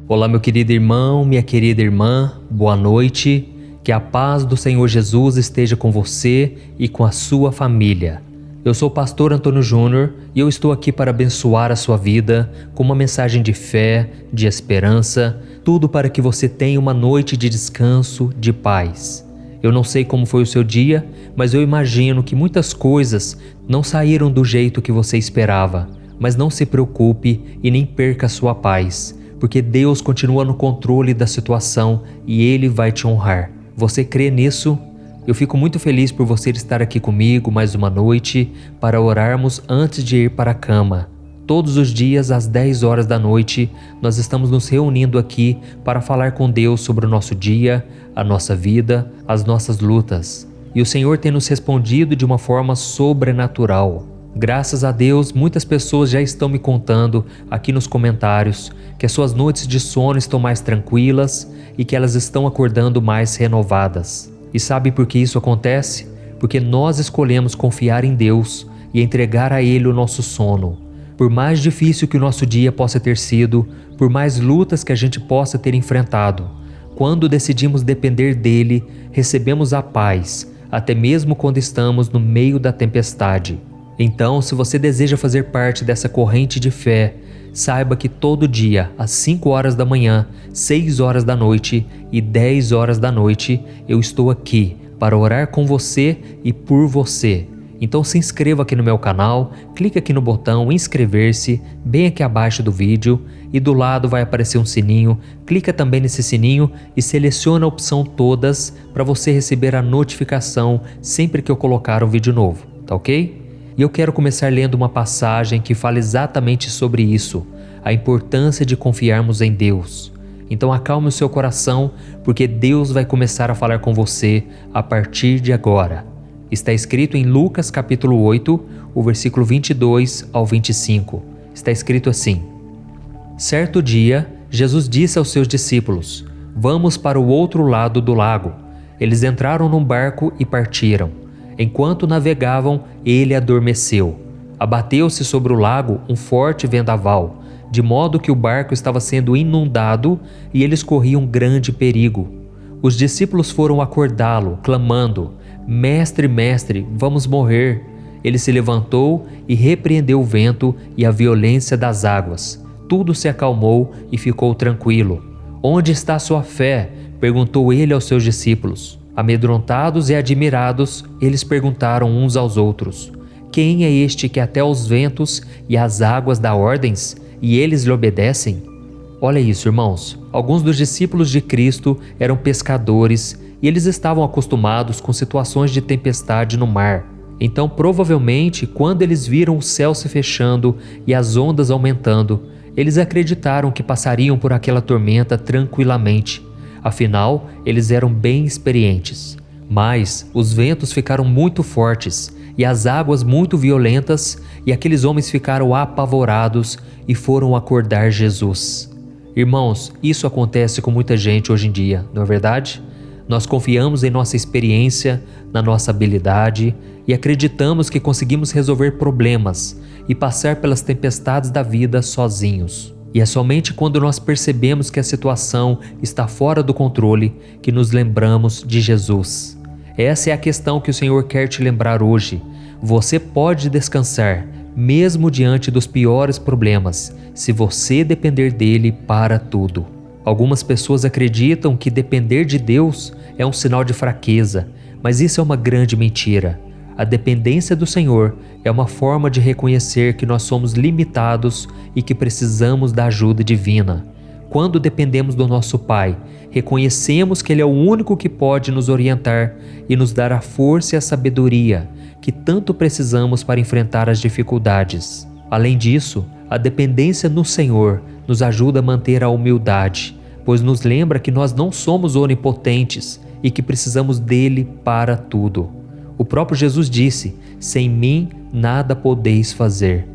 Olá, meu querido irmão, minha querida irmã, boa noite. Que a paz do Senhor Jesus esteja com você e com a sua família. Eu sou o pastor Antônio Júnior e eu estou aqui para abençoar a sua vida com uma mensagem de fé, de esperança, tudo para que você tenha uma noite de descanso, de paz. Eu não sei como foi o seu dia, mas eu imagino que muitas coisas não saíram do jeito que você esperava. Mas não se preocupe e nem perca a sua paz, porque Deus continua no controle da situação e Ele vai te honrar. Você crê nisso? Eu fico muito feliz por você estar aqui comigo mais uma noite para orarmos antes de ir para a cama. Todos os dias às 10 horas da noite nós estamos nos reunindo aqui para falar com Deus sobre o nosso dia, a nossa vida, as nossas lutas. E o Senhor tem nos respondido de uma forma sobrenatural. Graças a Deus, muitas pessoas já estão me contando aqui nos comentários que as suas noites de sono estão mais tranquilas e que elas estão acordando mais renovadas. E sabe por que isso acontece? Porque nós escolhemos confiar em Deus e entregar a Ele o nosso sono. Por mais difícil que o nosso dia possa ter sido, por mais lutas que a gente possa ter enfrentado, quando decidimos depender dEle, recebemos a paz, até mesmo quando estamos no meio da tempestade. Então, se você deseja fazer parte dessa corrente de fé, saiba que todo dia, às 5 horas da manhã, 6 horas da noite e 10 horas da noite, eu estou aqui para orar com você e por você. Então se inscreva aqui no meu canal, clique aqui no botão inscrever-se, bem aqui abaixo do vídeo, e do lado vai aparecer um sininho, clica também nesse sininho e seleciona a opção todas para você receber a notificação sempre que eu colocar um vídeo novo, tá ok? E eu quero começar lendo uma passagem que fala exatamente sobre isso, a importância de confiarmos em Deus. Então acalme o seu coração, porque Deus vai começar a falar com você a partir de agora. Está escrito em Lucas capítulo 8, o versículo 22 ao 25. Está escrito assim: Certo dia, Jesus disse aos seus discípulos: Vamos para o outro lado do lago. Eles entraram num barco e partiram. Enquanto navegavam, ele adormeceu. Abateu-se sobre o lago um forte vendaval, de modo que o barco estava sendo inundado e eles corriam grande perigo. Os discípulos foram acordá-lo, clamando: Mestre, mestre, vamos morrer. Ele se levantou e repreendeu o vento e a violência das águas. Tudo se acalmou e ficou tranquilo. Onde está sua fé? Perguntou ele aos seus discípulos. Amedrontados e admirados, eles perguntaram uns aos outros: Quem é este que até os ventos e as águas dá ordens, e eles lhe obedecem? Olha isso, irmãos. Alguns dos discípulos de Cristo eram pescadores e eles estavam acostumados com situações de tempestade no mar. Então, provavelmente, quando eles viram o céu se fechando e as ondas aumentando, eles acreditaram que passariam por aquela tormenta tranquilamente. Afinal, eles eram bem experientes. Mas os ventos ficaram muito fortes e as águas muito violentas, e aqueles homens ficaram apavorados e foram acordar Jesus. Irmãos, isso acontece com muita gente hoje em dia, não é verdade? Nós confiamos em nossa experiência, na nossa habilidade e acreditamos que conseguimos resolver problemas e passar pelas tempestades da vida sozinhos. E é somente quando nós percebemos que a situação está fora do controle que nos lembramos de Jesus. Essa é a questão que o Senhor quer te lembrar hoje. Você pode descansar, mesmo diante dos piores problemas, se você depender dele para tudo. Algumas pessoas acreditam que depender de Deus é um sinal de fraqueza, mas isso é uma grande mentira. A dependência do Senhor é uma forma de reconhecer que nós somos limitados e que precisamos da ajuda divina. Quando dependemos do nosso Pai, reconhecemos que Ele é o único que pode nos orientar e nos dar a força e a sabedoria que tanto precisamos para enfrentar as dificuldades. Além disso, a dependência no Senhor nos ajuda a manter a humildade, pois nos lembra que nós não somos onipotentes e que precisamos dele para tudo. O próprio Jesus disse: sem mim nada podeis fazer.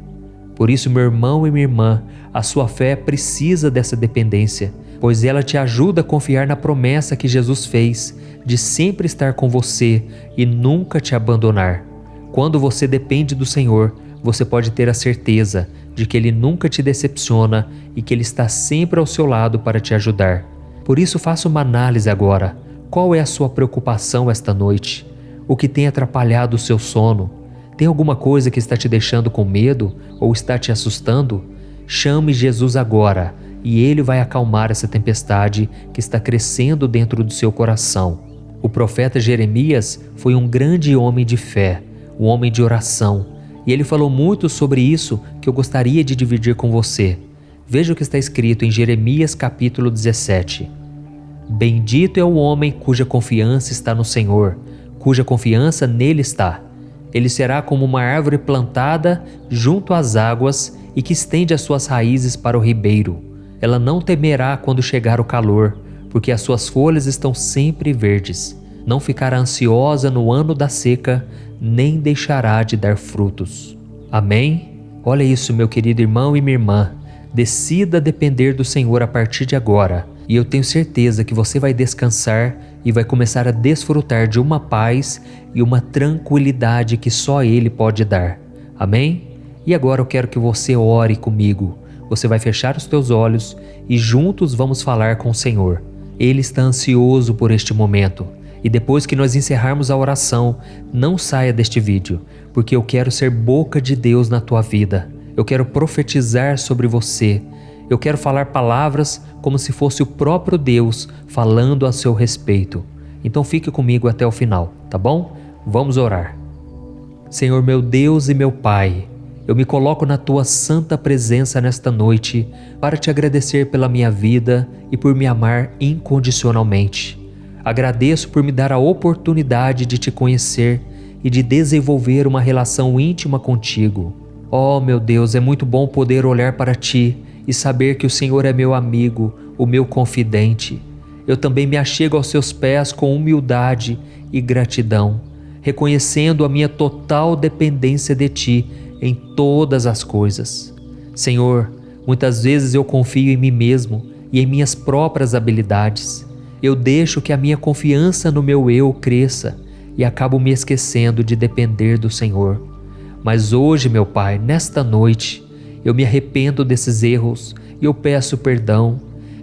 Por isso, meu irmão e minha irmã, a sua fé precisa dessa dependência, pois ela te ajuda a confiar na promessa que Jesus fez de sempre estar com você e nunca te abandonar. Quando você depende do Senhor, você pode ter a certeza de que Ele nunca te decepciona e que Ele está sempre ao seu lado para te ajudar. Por isso, faça uma análise agora. Qual é a sua preocupação esta noite? O que tem atrapalhado o seu sono? Tem alguma coisa que está te deixando com medo ou está te assustando? Chame Jesus agora e Ele vai acalmar essa tempestade que está crescendo dentro do seu coração. O profeta Jeremias foi um grande homem de fé, um homem de oração, e ele falou muito sobre isso que eu gostaria de dividir com você. Veja o que está escrito em Jeremias capítulo 17. Bendito é o homem cuja confiança está no Senhor, cuja confiança nele está. Ele será como uma árvore plantada junto às águas e que estende as suas raízes para o ribeiro. Ela não temerá quando chegar o calor, porque as suas folhas estão sempre verdes. Não ficará ansiosa no ano da seca, nem deixará de dar frutos. Amém? Olha isso, meu querido irmão e minha irmã. Decida depender do Senhor a partir de agora, e eu tenho certeza que você vai descansar e vai começar a desfrutar de uma paz e uma tranquilidade que só Ele pode dar. Amém? E agora eu quero que você ore comigo. Você vai fechar os teus olhos e juntos vamos falar com o Senhor. Ele está ansioso por este momento. E depois que nós encerrarmos a oração, não saia deste vídeo, porque eu quero ser boca de Deus na tua vida. Eu quero profetizar sobre você. Eu quero falar palavras como se fosse o próprio Deus falando a seu respeito. Então fique comigo até o final, tá bom? Vamos orar. Senhor meu Deus e meu Pai, eu me coloco na tua santa presença nesta noite para te agradecer pela minha vida e por me amar incondicionalmente. Agradeço por me dar a oportunidade de te conhecer e de desenvolver uma relação íntima contigo. Oh, meu Deus, é muito bom poder olhar para ti e saber que o Senhor é meu amigo, o meu confidente. Eu também me achego aos seus pés com humildade e gratidão, reconhecendo a minha total dependência de ti em todas as coisas. Senhor, muitas vezes eu confio em mim mesmo e em minhas próprias habilidades. Eu deixo que a minha confiança no meu eu cresça e acabo me esquecendo de depender do Senhor. Mas hoje, meu Pai, nesta noite, eu me arrependo desses erros e eu peço perdão.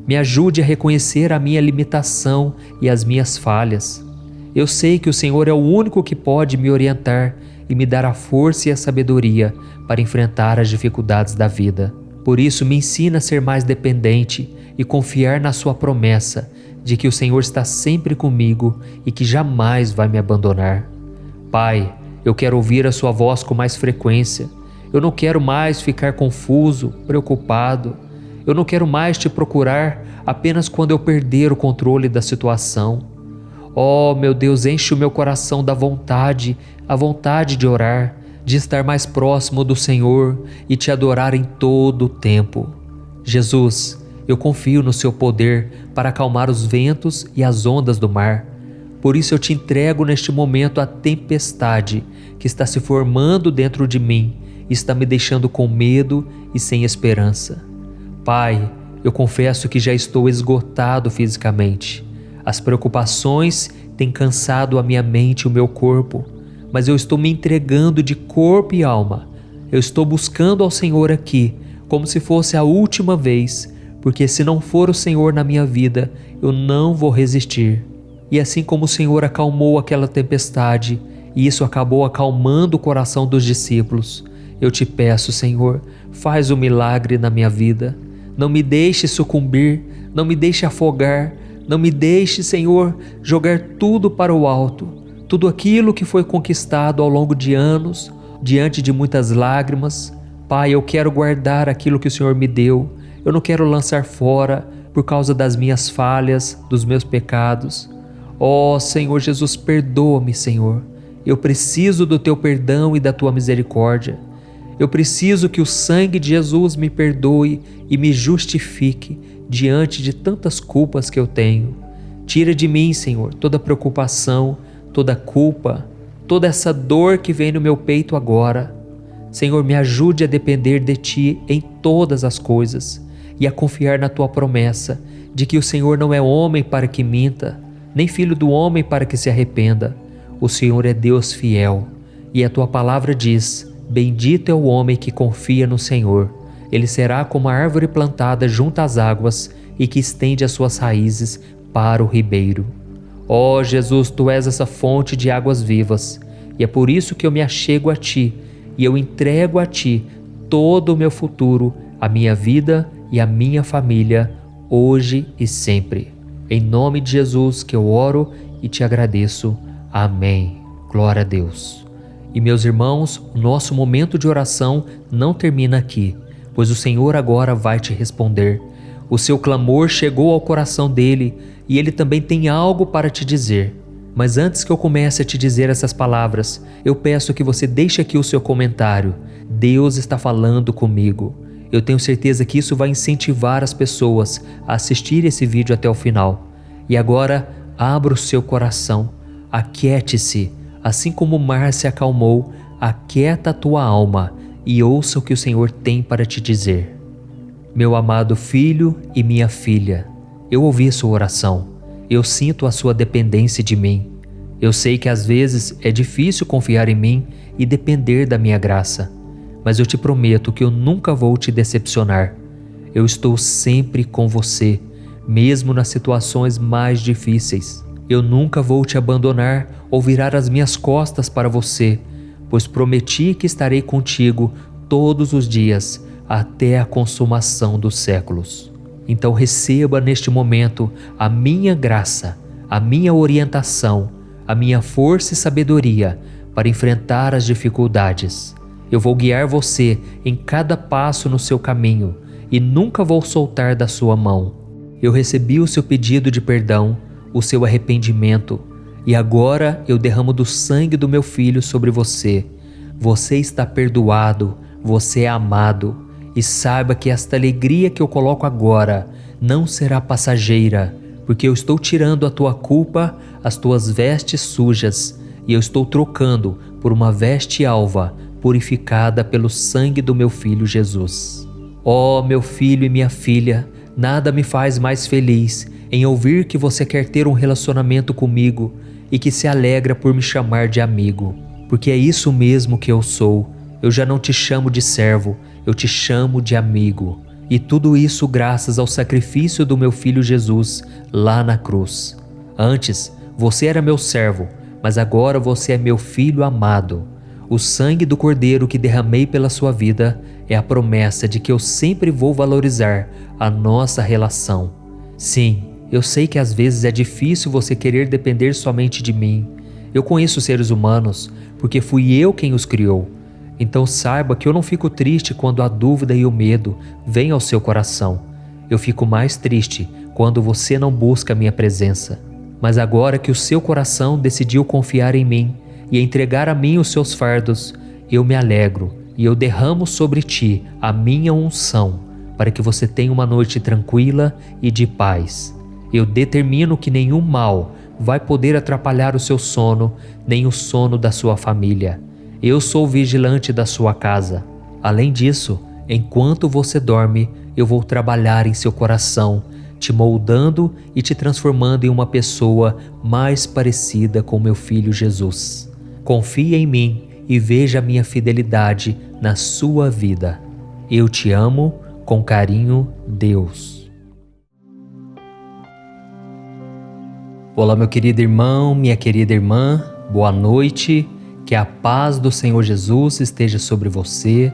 Me ajude a reconhecer a minha limitação e as minhas falhas. Eu sei que o Senhor é o único que pode me orientar e me dar a força e a sabedoria para enfrentar as dificuldades da vida. Por isso, me ensina a ser mais dependente e confiar na sua promessa de que o Senhor está sempre comigo e que jamais vai me abandonar. Pai, eu quero ouvir a sua voz com mais frequência. Eu não quero mais ficar confuso, preocupado. Eu não quero mais te procurar apenas quando eu perder o controle da situação. Oh, meu Deus, enche o meu coração da vontade, a vontade de orar, de estar mais próximo do Senhor e te adorar em todo o tempo. Jesus, eu confio no seu poder para acalmar os ventos e as ondas do mar. Por isso eu te entrego neste momento a tempestade que está se formando dentro de mim e está me deixando com medo e sem esperança. Pai, eu confesso que já estou esgotado fisicamente. As preocupações têm cansado a minha mente e o meu corpo, mas eu estou me entregando de corpo e alma. Eu estou buscando ao Senhor aqui, como se fosse a última vez, porque se não for o Senhor na minha vida, eu não vou resistir. E assim como o Senhor acalmou aquela tempestade, e isso acabou acalmando o coração dos discípulos, eu te peço, Senhor, faz um milagre na minha vida. Não me deixe sucumbir, não me deixe afogar, não me deixe, Senhor, jogar tudo para o alto, tudo aquilo que foi conquistado ao longo de anos, diante de muitas lágrimas. Pai, eu quero guardar aquilo que o Senhor me deu, eu não quero lançar fora por causa das minhas falhas, dos meus pecados. Ó Senhor Jesus, perdoa-me, Senhor. Eu preciso do teu perdão e da tua misericórdia. Eu preciso que o sangue de Jesus me perdoe e me justifique diante de tantas culpas que eu tenho. Tira de mim, Senhor, toda preocupação, toda culpa, toda essa dor que vem no meu peito agora. Senhor, me ajude a depender de Ti em todas as coisas e a confiar na Tua promessa de que o Senhor não é homem para que minta, nem filho do homem para que se arrependa. O Senhor é Deus fiel e a Tua palavra diz: bendito é o homem que confia no Senhor, ele será como a árvore plantada junto às águas e que estende as suas raízes para o ribeiro. Ó Jesus, Tu és essa fonte de águas vivas, e é por isso que eu me achego a Ti e eu entrego a Ti todo o meu futuro, a minha vida e a minha família, hoje e sempre. Em nome de Jesus que eu oro e Te agradeço. Amém. Glória a Deus. E meus irmãos, o nosso momento de oração não termina aqui, pois o Senhor agora vai te responder. O seu clamor chegou ao coração dele e ele também tem algo para te dizer. Mas antes que eu comece a te dizer essas palavras, eu peço que você deixe aqui o seu comentário. Deus está falando comigo. Eu tenho certeza que isso vai incentivar as pessoas a assistir esse vídeo até o final. E agora, abra o seu coração, aquiete-se, assim como o mar se acalmou, aquieta a tua alma e ouça o que o Senhor tem para te dizer. Meu amado filho e minha filha, eu ouvi sua oração, eu sinto a sua dependência de mim. Eu sei que às vezes é difícil confiar em mim e depender da minha graça, mas eu te prometo que eu nunca vou te decepcionar. Eu estou sempre com você, mesmo nas situações mais difíceis. Eu nunca vou te abandonar ou virar as minhas costas para você, pois prometi que estarei contigo todos os dias até a consumação dos séculos. Então receba neste momento a minha graça, a minha orientação, a minha força e sabedoria para enfrentar as dificuldades. Eu vou guiar você em cada passo no seu caminho e nunca vou soltar da sua mão. Eu recebi o seu pedido de perdão, o seu arrependimento, e agora eu derramo do sangue do meu Filho sobre você. Você está perdoado, você é amado, e saiba que esta alegria que eu coloco agora não será passageira, porque eu estou tirando a tua culpa, as tuas vestes sujas, e eu estou trocando por uma veste alva, purificada pelo sangue do meu Filho Jesus. Ó meu filho e minha filha, nada me faz mais feliz em ouvir que você quer ter um relacionamento comigo e que se alegra por me chamar de amigo, porque é isso mesmo que eu sou. Eu já não te chamo de servo, eu te chamo de amigo. E tudo isso graças ao sacrifício do meu Filho Jesus lá na cruz. Antes, você era meu servo, mas agora você é meu filho amado. O sangue do Cordeiro que derramei pela sua vida é a promessa de que eu sempre vou valorizar a nossa relação. Sim, eu sei que às vezes é difícil você querer depender somente de mim. Eu conheço seres humanos porque fui eu quem os criou. Então saiba que eu não fico triste quando a dúvida e o medo vêm ao seu coração. Eu fico mais triste quando você não busca a minha presença. Mas agora que o seu coração decidiu confiar em mim e entregar a mim os seus fardos, eu me alegro e eu derramo sobre ti a minha unção, para que você tenha uma noite tranquila e de paz. Eu determino que nenhum mal vai poder atrapalhar o seu sono, nem o sono da sua família. Eu sou o vigilante da sua casa. Além disso, enquanto você dorme, eu vou trabalhar em seu coração, te moldando e te transformando em uma pessoa mais parecida com meu Filho Jesus. Confie em mim e veja a minha fidelidade na sua vida. Eu te amo, com carinho, Deus. Olá, meu querido irmão, minha querida irmã, boa noite. Que a paz do Senhor Jesus esteja sobre você.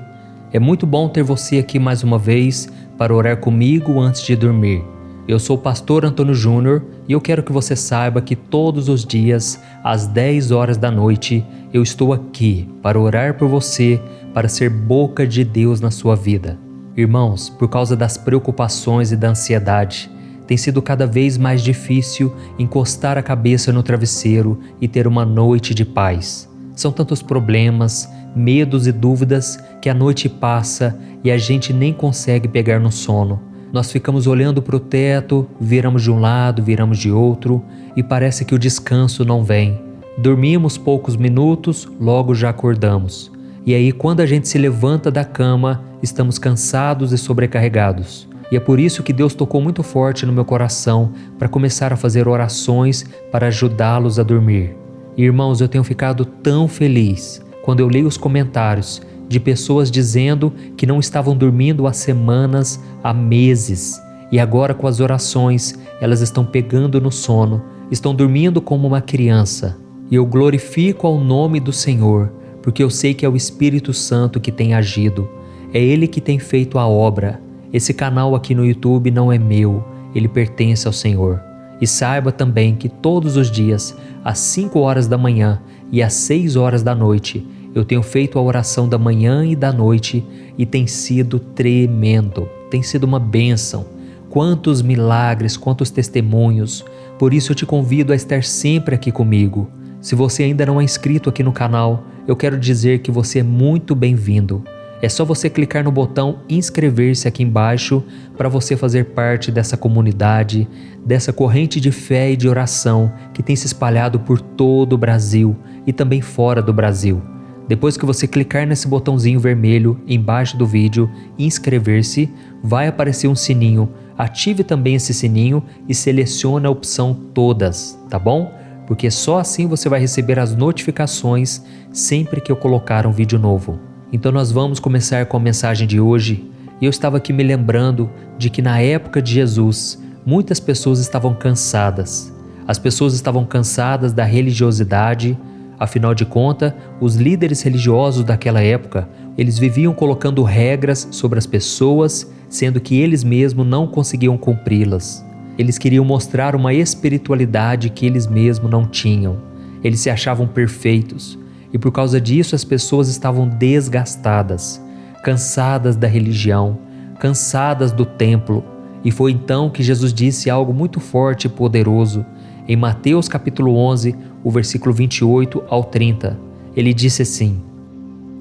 É muito bom ter você aqui mais uma vez para orar comigo antes de dormir. Eu sou o pastor Antônio Júnior e eu quero que você saiba que todos os dias, às 10 horas da noite, eu estou aqui para orar por você, para ser boca de Deus na sua vida. Irmãos, por causa das preocupações e da ansiedade, tem sido cada vez mais difícil encostar a cabeça no travesseiro e ter uma noite de paz. São tantos problemas, medos e dúvidas que a noite passa e a gente nem consegue pegar no sono. Nós ficamos olhando para o teto, viramos de um lado, viramos de outro e parece que o descanso não vem. Dormimos poucos minutos, logo já acordamos. E aí quando a gente se levanta da cama, estamos cansados e sobrecarregados. E é por isso que Deus tocou muito forte no meu coração para começar a fazer orações para ajudá-los a dormir. Irmãos, eu tenho ficado tão feliz quando eu leio os comentários de pessoas dizendo que não estavam dormindo há semanas, há meses, e agora com as orações elas estão pegando no sono, estão dormindo como uma criança. E eu glorifico ao nome do Senhor, porque eu sei que é o Espírito Santo que tem agido, é Ele que tem feito a obra. Esse canal aqui no YouTube não é meu, ele pertence ao Senhor. E saiba também que todos os dias, às 5 horas da manhã e às 6 horas da noite, eu tenho feito a oração da manhã e da noite e tem sido tremendo, tem sido uma bênção. Quantos milagres, quantos testemunhos. Por isso eu te convido a estar sempre aqui comigo. Se você ainda não é inscrito aqui no canal, eu quero dizer que você é muito bem-vindo. É só você clicar no botão inscrever-se aqui embaixo para você fazer parte dessa comunidade, dessa corrente de fé e de oração que tem se espalhado por todo o Brasil e também fora do Brasil. Depois que você clicar nesse botãozinho vermelho embaixo do vídeo, inscrever-se, vai aparecer um sininho. Ative também esse sininho e selecione a opção todas, tá bom? Porque só assim você vai receber as notificações sempre que eu colocar um vídeo novo. Então nós vamos começar com a mensagem de hoje. E eu estava aqui me lembrando de que na época de Jesus, muitas pessoas estavam cansadas. As pessoas estavam cansadas da religiosidade. Afinal de contas, os líderes religiosos daquela época, eles viviam colocando regras sobre as pessoas, sendo que eles mesmos não conseguiam cumpri-las. Eles queriam mostrar uma espiritualidade que eles mesmos não tinham. Eles se achavam perfeitos. E por causa disso as pessoas estavam desgastadas, cansadas da religião, cansadas do templo. E foi então que Jesus disse algo muito forte e poderoso. Em Mateus capítulo 11, o versículo 28 ao 30, ele disse assim: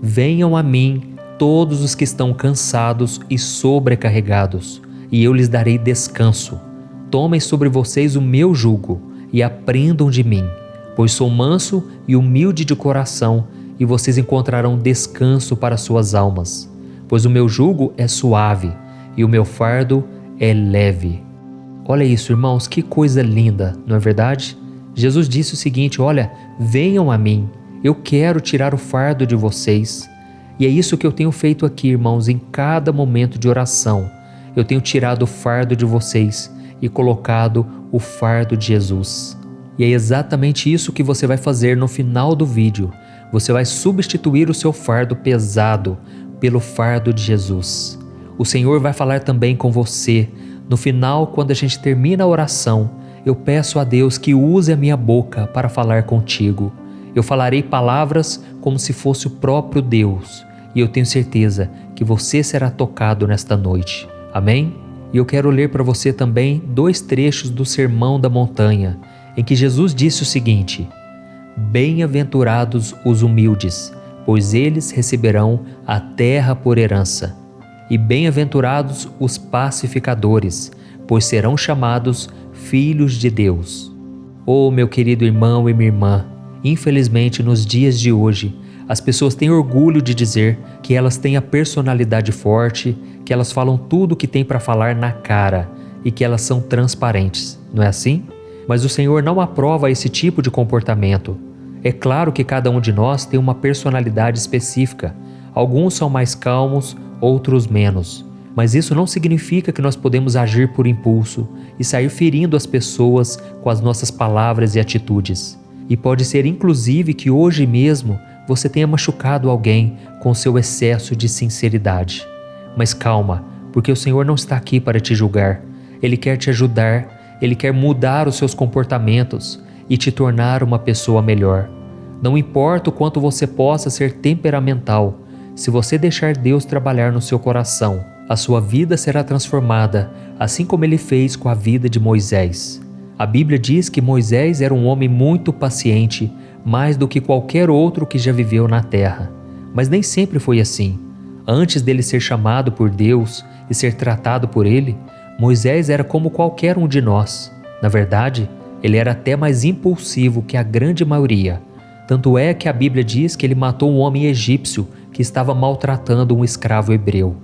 Venham a mim todos os que estão cansados e sobrecarregados, e eu lhes darei descanso. Tomem sobre vocês o meu jugo e aprendam de mim, pois sou manso e humilde de coração, e vocês encontrarão descanso para suas almas. Pois o meu jugo é suave e o meu fardo é leve. Olha isso, irmãos, que coisa linda, não é verdade? Jesus disse o seguinte: olha, venham a mim, eu quero tirar o fardo de vocês. E é isso que eu tenho feito aqui, irmãos, em cada momento de oração. Eu tenho tirado o fardo de vocês e colocado o fardo de Jesus. E é exatamente isso que você vai fazer no final do vídeo. Você vai substituir o seu fardo pesado pelo fardo de Jesus. O Senhor vai falar também com você. No final, quando a gente termina a oração, eu peço a Deus que use a minha boca para falar contigo. Eu falarei palavras como se fosse o próprio Deus. E eu tenho certeza que você será tocado nesta noite. Amém? E eu quero ler para você também 2 trechos do Sermão da Montanha, em que Jesus disse o seguinte: Bem-aventurados os humildes, pois eles receberão a terra por herança. E bem-aventurados os pacificadores, pois serão chamados filhos de Deus. Oh, meu querido irmão e minha irmã, infelizmente nos dias de hoje, as pessoas têm orgulho de dizer que elas têm a personalidade forte, que elas falam tudo o que tem para falar na cara e que elas são transparentes, não é assim? Mas o Senhor não aprova esse tipo de comportamento. É claro que cada um de nós tem uma personalidade específica. Alguns são mais calmos, outros menos. Mas isso não significa que nós podemos agir por impulso e sair ferindo as pessoas com as nossas palavras e atitudes. E pode ser inclusive que hoje mesmo você tenha machucado alguém com seu excesso de sinceridade. Mas calma, porque o Senhor não está aqui para te julgar. Ele quer te ajudar, Ele quer mudar os seus comportamentos e te tornar uma pessoa melhor. Não importa o quanto você possa ser temperamental, se você deixar Deus trabalhar no seu coração, a sua vida será transformada, assim como Ele fez com a vida de Moisés. A Bíblia diz que Moisés era um homem muito paciente, mais do que qualquer outro que já viveu na terra. Mas nem sempre foi assim. Antes dele ser chamado por Deus e ser tratado por Ele, Moisés era como qualquer um de nós. Na verdade, ele era até mais impulsivo que a grande maioria. Tanto é que a Bíblia diz que ele matou um homem egípcio que estava maltratando um escravo hebreu.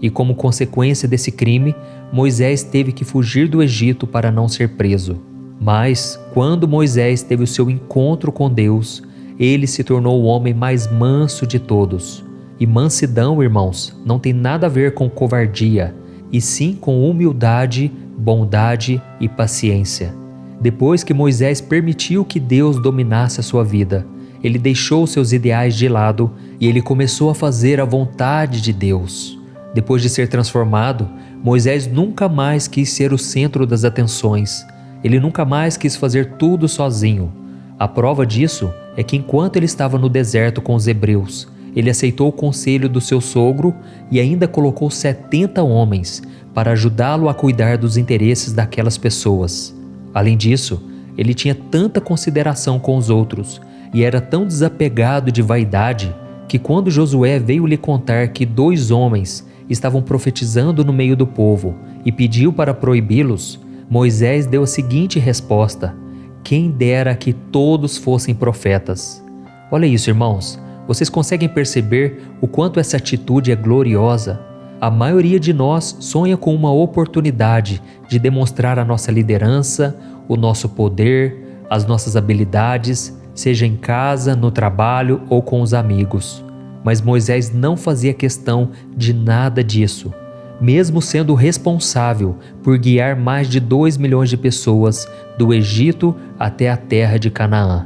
E como consequência desse crime, Moisés teve que fugir do Egito para não ser preso. Mas, quando Moisés teve o seu encontro com Deus, ele se tornou o homem mais manso de todos. E mansidão, irmãos, não tem nada a ver com covardia, e sim com humildade, bondade e paciência. Depois que Moisés permitiu que Deus dominasse a sua vida, ele deixou seus ideais de lado e ele começou a fazer a vontade de Deus. Depois de ser transformado, Moisés nunca mais quis ser o centro das atenções. Ele nunca mais quis fazer tudo sozinho. A prova disso é que enquanto ele estava no deserto com os hebreus, ele aceitou o conselho do seu sogro e ainda colocou 70 homens para ajudá-lo a cuidar dos interesses daquelas pessoas. Além disso, ele tinha tanta consideração com os outros e era tão desapegado de vaidade que quando Josué veio lhe contar que 2 homens estavam profetizando no meio do povo e pediu para proibi-los, Moisés deu a seguinte resposta: quem dera que todos fossem profetas. Olha isso, irmãos. Vocês conseguem perceber o quanto essa atitude é gloriosa? A maioria de nós sonha com uma oportunidade de demonstrar a nossa liderança, o nosso poder, as nossas habilidades, seja em casa, no trabalho ou com os amigos. Mas Moisés não fazia questão de nada disso, mesmo sendo responsável por guiar mais de 2 milhões de pessoas do Egito até a terra de Canaã.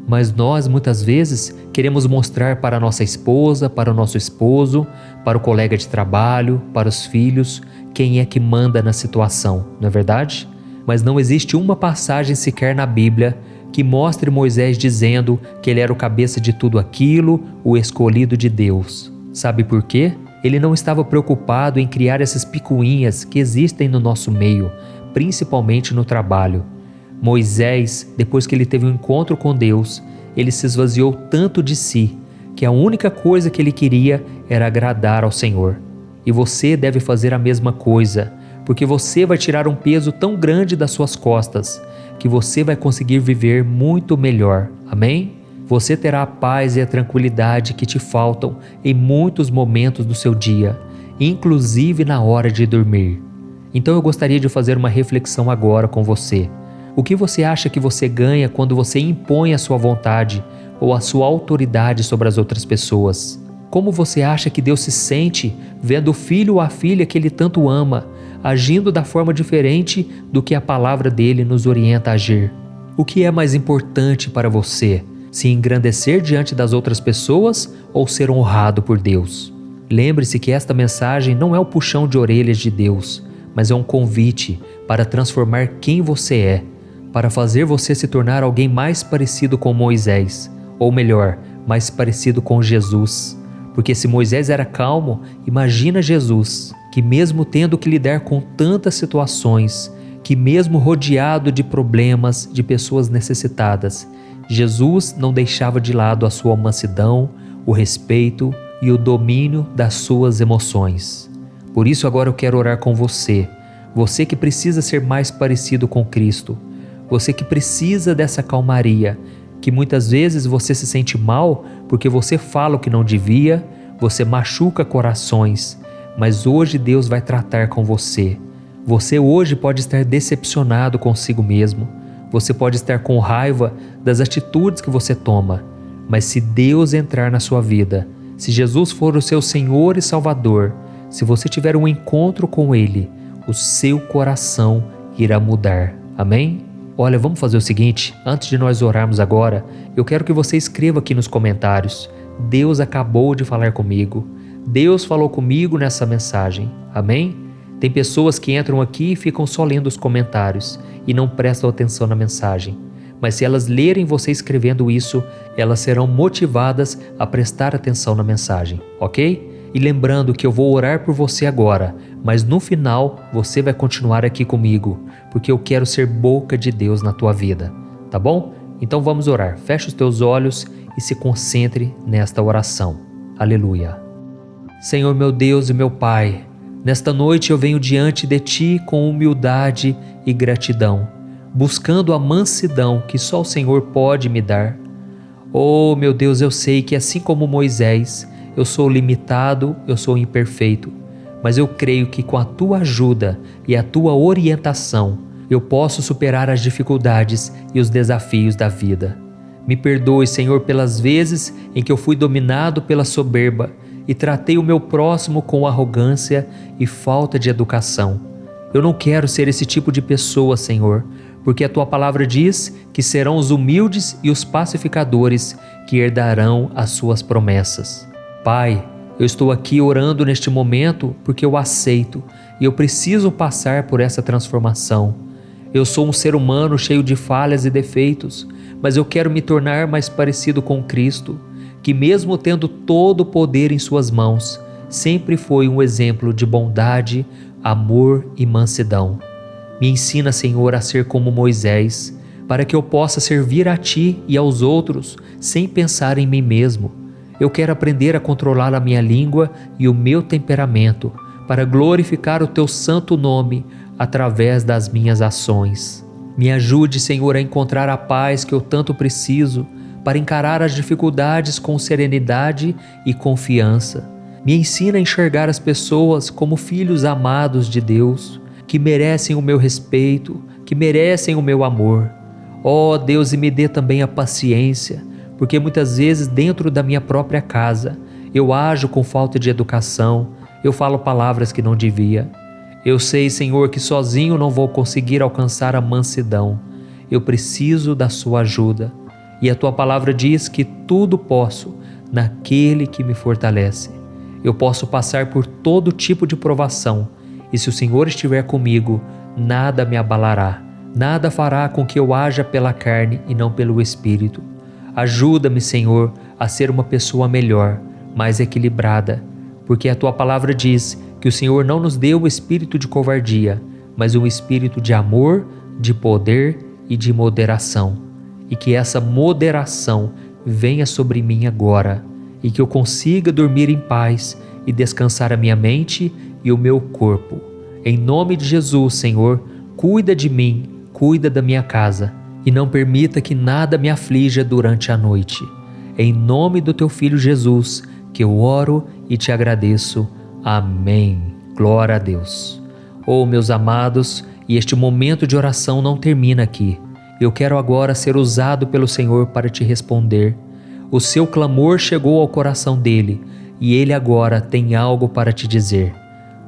Mas nós, muitas vezes, queremos mostrar para a nossa esposa, para o nosso esposo, para o colega de trabalho, para os filhos, quem é que manda na situação, não é verdade? Mas não existe uma passagem sequer na Bíblia que mostre Moisés dizendo que ele era o cabeça de tudo aquilo, o escolhido de Deus. Sabe por quê? Ele não estava preocupado em criar essas picuinhas que existem no nosso meio, principalmente no trabalho. Moisés, depois que ele teve um encontro com Deus, ele se esvaziou tanto de si, que a única coisa que ele queria era agradar ao Senhor. E você deve fazer a mesma coisa, porque você vai tirar um peso tão grande das suas costas, que você vai conseguir viver muito melhor. Amém? Você terá a paz e a tranquilidade que te faltam em muitos momentos do seu dia, inclusive na hora de dormir. Então eu gostaria de fazer uma reflexão agora com você. O que você acha que você ganha quando você impõe a sua vontade ou a sua autoridade sobre as outras pessoas? Como você acha que Deus se sente vendo o filho ou a filha que Ele tanto ama, agindo da forma diferente do que a palavra dele nos orienta a agir? O que é mais importante para você? Se engrandecer diante das outras pessoas ou ser honrado por Deus? Lembre-se que esta mensagem não é o puxão de orelhas de Deus, mas é um convite para transformar quem você é, para fazer você se tornar alguém mais parecido com Moisés, ou melhor, mais parecido com Jesus. Porque se Moisés era calmo, imagina Jesus, que mesmo tendo que lidar com tantas situações, que mesmo rodeado de problemas, de pessoas necessitadas, Jesus não deixava de lado a sua mansidão, o respeito e o domínio das suas emoções. Por isso agora eu quero orar com você, você que precisa ser mais parecido com Cristo, você que precisa dessa calmaria, que muitas vezes você se sente mal porque você fala o que não devia, você machuca corações, mas hoje Deus vai tratar com você. Você hoje pode estar decepcionado consigo mesmo, você pode estar com raiva das atitudes que você toma, mas se Deus entrar na sua vida, se Jesus for o seu Senhor e Salvador, se você tiver um encontro com Ele, o seu coração irá mudar. Amém? Olha, vamos fazer o seguinte, antes de nós orarmos agora, eu quero que você escreva aqui nos comentários: Deus acabou de falar comigo, Deus falou comigo nessa mensagem. Amém? Tem pessoas que entram aqui e ficam só lendo os comentários e não prestam atenção na mensagem. Mas se elas lerem você escrevendo isso, elas serão motivadas a prestar atenção na mensagem, ok? E lembrando que eu vou orar por você agora, mas no final você vai continuar aqui comigo, porque eu quero ser boca de Deus na tua vida, tá bom? Então vamos orar. Feche os teus olhos e se concentre nesta oração. Aleluia. Senhor meu Deus e meu Pai, nesta noite eu venho diante de Ti com humildade e gratidão, buscando a mansidão que só o Senhor pode me dar. Oh meu Deus, eu sei que assim como Moisés, eu sou limitado, eu sou imperfeito, mas eu creio que com a Tua ajuda e a Tua orientação, eu posso superar as dificuldades e os desafios da vida. Me perdoe, Senhor, pelas vezes em que eu fui dominado pela soberba e tratei o meu próximo com arrogância e falta de educação. Eu não quero ser esse tipo de pessoa, Senhor, porque a Tua palavra diz que serão os humildes e os pacificadores que herdarão as Suas promessas. Pai, eu estou aqui orando neste momento porque eu aceito e eu preciso passar por essa transformação. Eu sou um ser humano cheio de falhas e defeitos, mas eu quero me tornar mais parecido com Cristo, que mesmo tendo todo o poder em Suas mãos, sempre foi um exemplo de bondade, amor e mansidão. Me ensina, Senhor, a ser como Moisés, para que eu possa servir a Ti e aos outros sem pensar em mim mesmo. Eu quero aprender a controlar a minha língua e o meu temperamento, para glorificar o Teu santo nome através das minhas ações. Me ajude, Senhor, a encontrar a paz que eu tanto preciso, para encarar as dificuldades com serenidade e confiança. Me ensina a enxergar as pessoas como filhos amados de Deus, que merecem o meu respeito, que merecem o meu amor. Ó Deus, e me dê também a paciência, porque muitas vezes dentro da minha própria casa eu ajo com falta de educação, eu falo palavras que não devia. Eu sei, Senhor, que sozinho não vou conseguir alcançar a mansidão. Eu preciso da Sua ajuda. E a Tua palavra diz que tudo posso naquele que me fortalece. Eu posso passar por todo tipo de provação, e se o Senhor estiver comigo, nada me abalará, nada fará com que eu haja pela carne e não pelo Espírito. Ajuda-me, Senhor, a ser uma pessoa melhor, mais equilibrada, porque a Tua palavra diz que o Senhor não nos deu o espírito de covardia, mas um espírito de amor, de poder e de moderação. E que essa moderação venha sobre mim agora, e que eu consiga dormir em paz e descansar a minha mente e o meu corpo. Em nome de Jesus, Senhor, cuida de mim, cuida da minha casa, e não permita que nada me aflija durante a noite. Em nome do Teu Filho Jesus, que eu oro e te agradeço. Amém. Glória a Deus. Oh, meus amados, e este momento de oração não termina aqui. Eu quero agora ser usado pelo Senhor para te responder. O seu clamor chegou ao coração dele e ele agora tem algo para te dizer.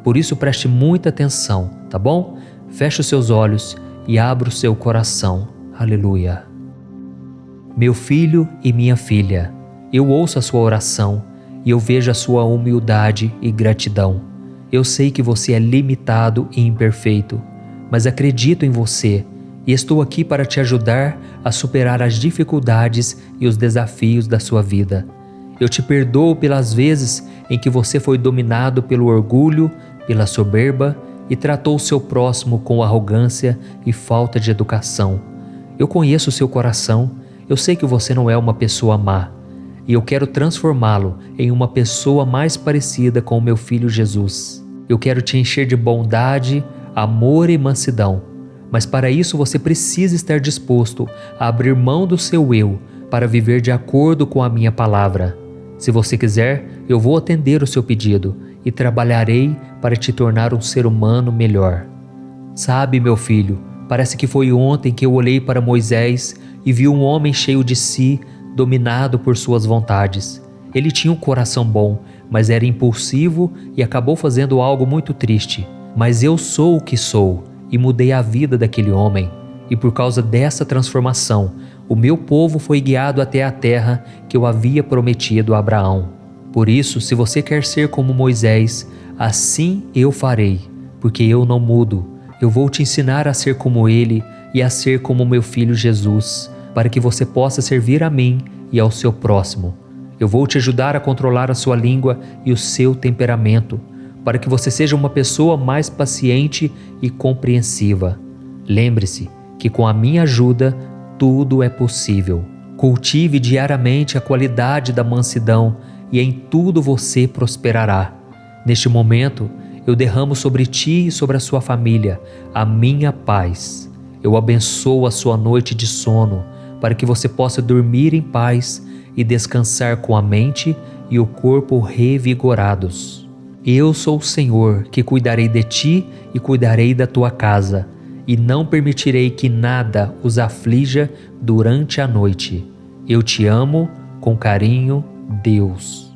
Por isso preste muita atenção, tá bom? Feche os seus olhos e abra o seu coração. Aleluia. Meu filho e minha filha, eu ouço a sua oração e eu vejo a sua humildade e gratidão. Eu sei que você é limitado e imperfeito, mas acredito em você. E estou aqui para te ajudar a superar as dificuldades e os desafios da sua vida. Eu te perdoo pelas vezes em que você foi dominado pelo orgulho, pela soberba e tratou o seu próximo com arrogância e falta de educação. Eu conheço o seu coração, eu sei que você não é uma pessoa má, e eu quero transformá-lo em uma pessoa mais parecida com o meu Filho Jesus. Eu quero te encher de bondade, amor e mansidão. Mas para isso você precisa estar disposto a abrir mão do seu eu para viver de acordo com a minha palavra. Se você quiser, eu vou atender o seu pedido e trabalharei para te tornar um ser humano melhor. Sabe, meu filho, parece que foi ontem que eu olhei para Moisés e vi um homem cheio de si, dominado por suas vontades. Ele tinha um coração bom, mas era impulsivo e acabou fazendo algo muito triste. Mas eu sou o que sou e mudei a vida daquele homem. E por causa dessa transformação, o meu povo foi guiado até a terra que eu havia prometido a Abraão. Por isso, se você quer ser como Moisés, assim eu farei, porque eu não mudo. Eu vou te ensinar a ser como ele e a ser como meu filho Jesus, para que você possa servir a mim e ao seu próximo. Eu vou te ajudar a controlar a sua língua e o seu temperamento, para que você seja uma pessoa mais paciente e compreensiva. Lembre-se que com a minha ajuda tudo é possível. Cultive diariamente a qualidade da mansidão e em tudo você prosperará. Neste momento, eu derramo sobre ti e sobre a sua família a minha paz. Eu abençoo a sua noite de sono, para que você possa dormir em paz e descansar com a mente e o corpo revigorados. Eu sou o Senhor que cuidarei de ti e cuidarei da tua casa, e não permitirei que nada os aflija durante a noite. Eu te amo com carinho, Deus.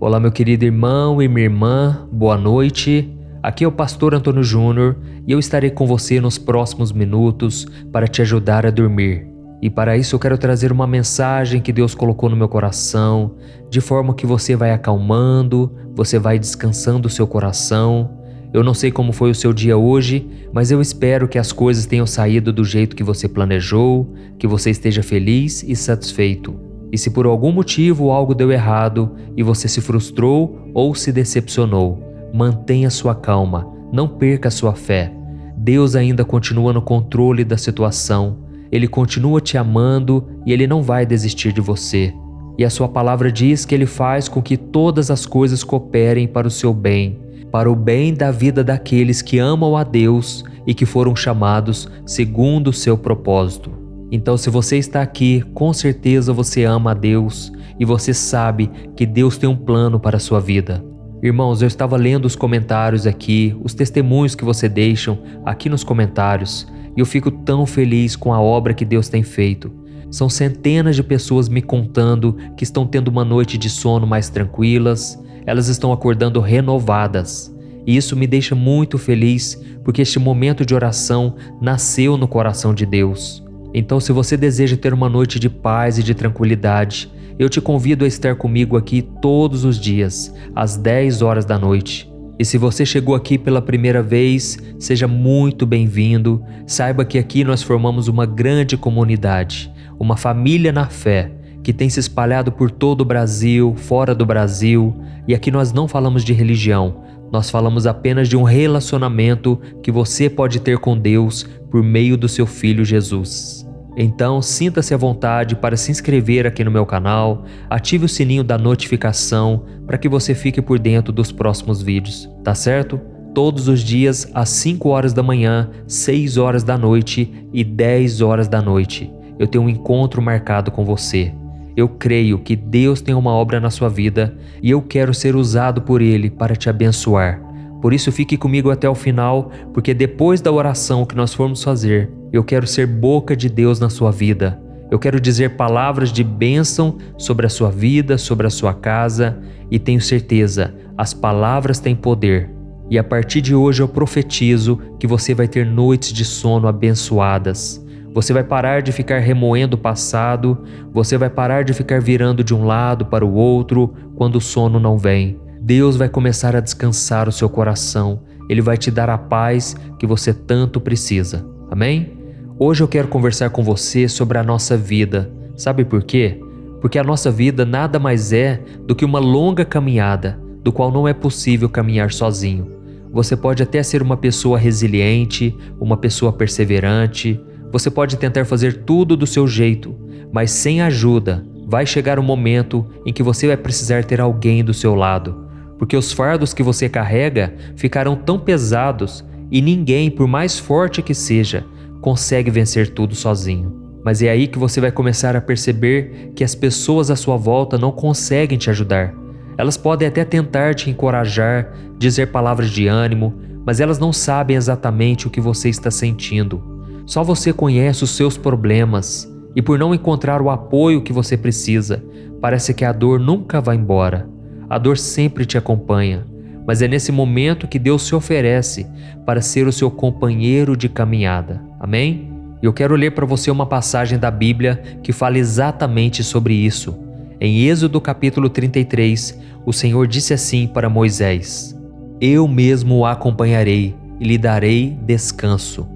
Olá, meu querido irmão e minha irmã, boa noite. Aqui é o pastor Antônio Júnior e eu estarei com você nos próximos minutos para te ajudar a dormir. E para isso eu quero trazer uma mensagem que Deus colocou no meu coração, de forma que você vai acalmando, você vai descansando o seu coração. Eu não sei como foi o seu dia hoje, mas eu espero que as coisas tenham saído do jeito que você planejou, que você esteja feliz e satisfeito. E se por algum motivo algo deu errado e você se frustrou ou se decepcionou, mantenha sua calma, não perca sua fé. Deus ainda continua no controle da situação, Ele continua te amando e Ele não vai desistir de você. E a sua palavra diz que Ele faz com que todas as coisas cooperem para o seu bem, para o bem da vida daqueles que amam a Deus e que foram chamados segundo o seu propósito. Então, se você está aqui, com certeza você ama a Deus e você sabe que Deus tem um plano para a sua vida. Irmãos, eu estava lendo os comentários aqui, os testemunhos que você deixam aqui nos comentários, e eu fico tão feliz com a obra que Deus tem feito. São centenas de pessoas me contando que estão tendo uma noite de sono mais tranquilas, elas estão acordando renovadas. E isso me deixa muito feliz, porque este momento de oração nasceu no coração de Deus. Então, se você deseja ter uma noite de paz e de tranquilidade, eu te convido a estar comigo aqui todos os dias, às 10 horas da noite. E se você chegou aqui pela primeira vez, seja muito bem-vindo. Saiba que aqui nós formamos uma grande comunidade, uma família na fé, que tem se espalhado por todo o Brasil, fora do Brasil. E aqui nós não falamos de religião, nós falamos apenas de um relacionamento que você pode ter com Deus por meio do seu Filho Jesus. Então, sinta-se à vontade para se inscrever aqui no meu canal, ative o sininho da notificação para que você fique por dentro dos próximos vídeos, tá certo? Todos os dias às 5 horas da manhã, 6 horas da noite e 10 horas da noite, eu tenho um encontro marcado com você. Eu creio que Deus tem uma obra na sua vida e eu quero ser usado por Ele para te abençoar. Por isso fique comigo até o final, porque depois da oração que nós formos fazer, eu quero ser boca de Deus na sua vida. Eu quero dizer palavras de bênção sobre a sua vida, sobre a sua casa, e tenho certeza, as palavras têm poder. E a partir de hoje eu profetizo que você vai ter noites de sono abençoadas. Você vai parar de ficar remoendo o passado, você vai parar de ficar virando de um lado para o outro quando o sono não vem. Deus vai começar a descansar o seu coração, Ele vai te dar a paz que você tanto precisa. Amém? Hoje eu quero conversar com você sobre a nossa vida. Sabe por quê? Porque a nossa vida nada mais é do que uma longa caminhada, do qual não é possível caminhar sozinho. Você pode até ser uma pessoa resiliente, uma pessoa perseverante, você pode tentar fazer tudo do seu jeito, mas sem ajuda, vai chegar um momento em que você vai precisar ter alguém do seu lado. Porque os fardos que você carrega ficarão tão pesados e ninguém, por mais forte que seja, consegue vencer tudo sozinho. Mas é aí que você vai começar a perceber que as pessoas à sua volta não conseguem te ajudar. Elas podem até tentar te encorajar, dizer palavras de ânimo, mas elas não sabem exatamente o que você está sentindo. Só você conhece os seus problemas e por não encontrar o apoio que você precisa, parece que a dor nunca vai embora. A dor sempre te acompanha, mas é nesse momento que Deus se oferece para ser o seu companheiro de caminhada. Amém? Eu quero ler para você uma passagem da Bíblia que fala exatamente sobre isso. Em Êxodo capítulo 33, o Senhor disse assim para Moisés: Eu mesmo o acompanharei e lhe darei descanso.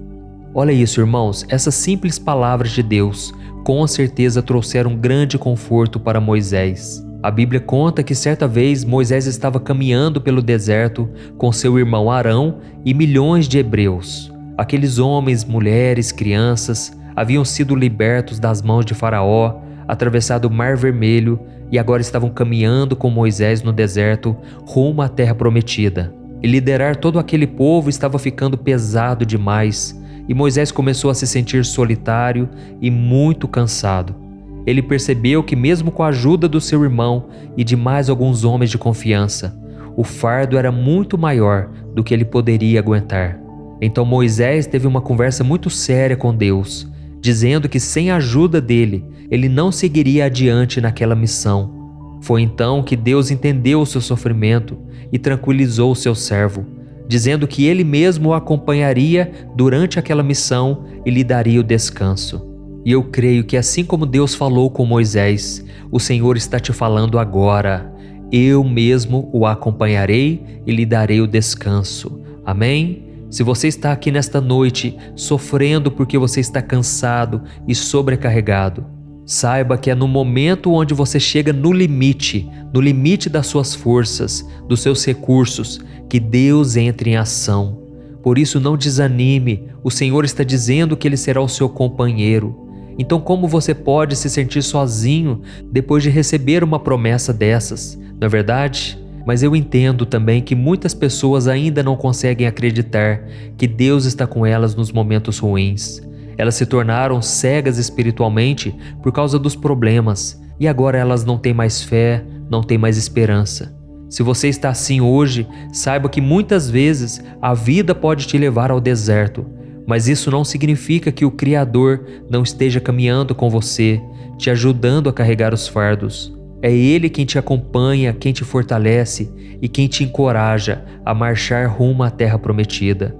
Olha isso, irmãos, essas simples palavras de Deus com certeza trouxeram grande conforto para Moisés. A Bíblia conta que certa vez Moisés estava caminhando pelo deserto com seu irmão Arão e milhões de hebreus. Aqueles homens, mulheres, crianças haviam sido libertos das mãos de Faraó, atravessado o Mar Vermelho e agora estavam caminhando com Moisés no deserto rumo à Terra Prometida. E liderar todo aquele povo estava ficando pesado demais e Moisés começou a se sentir solitário e muito cansado. Ele percebeu que mesmo com a ajuda do seu irmão e de mais alguns homens de confiança, o fardo era muito maior do que ele poderia aguentar. Então Moisés teve uma conversa muito séria com Deus, dizendo que sem a ajuda dele, ele não seguiria adiante naquela missão. Foi então que Deus entendeu o seu sofrimento e tranquilizou o seu servo, dizendo que ele mesmo o acompanharia durante aquela missão e lhe daria o descanso. E eu creio que assim como Deus falou com Moisés, o Senhor está te falando agora: eu mesmo o acompanharei e lhe darei o descanso. Amém? Se você está aqui nesta noite sofrendo porque você está cansado e sobrecarregado, saiba que é no momento onde você chega no limite das suas forças, dos seus recursos, que Deus entra em ação. Por isso não desanime, o Senhor está dizendo que Ele será o seu companheiro. Então como você pode se sentir sozinho depois de receber uma promessa dessas, não é verdade? Mas eu entendo também que muitas pessoas ainda não conseguem acreditar que Deus está com elas nos momentos ruins. Elas se tornaram cegas espiritualmente por causa dos problemas e agora elas não têm mais fé, não têm mais esperança. Se você está assim hoje, saiba que muitas vezes a vida pode te levar ao deserto, mas isso não significa que o Criador não esteja caminhando com você, te ajudando a carregar os fardos. É Ele quem te acompanha, quem te fortalece e quem te encoraja a marchar rumo à terra prometida.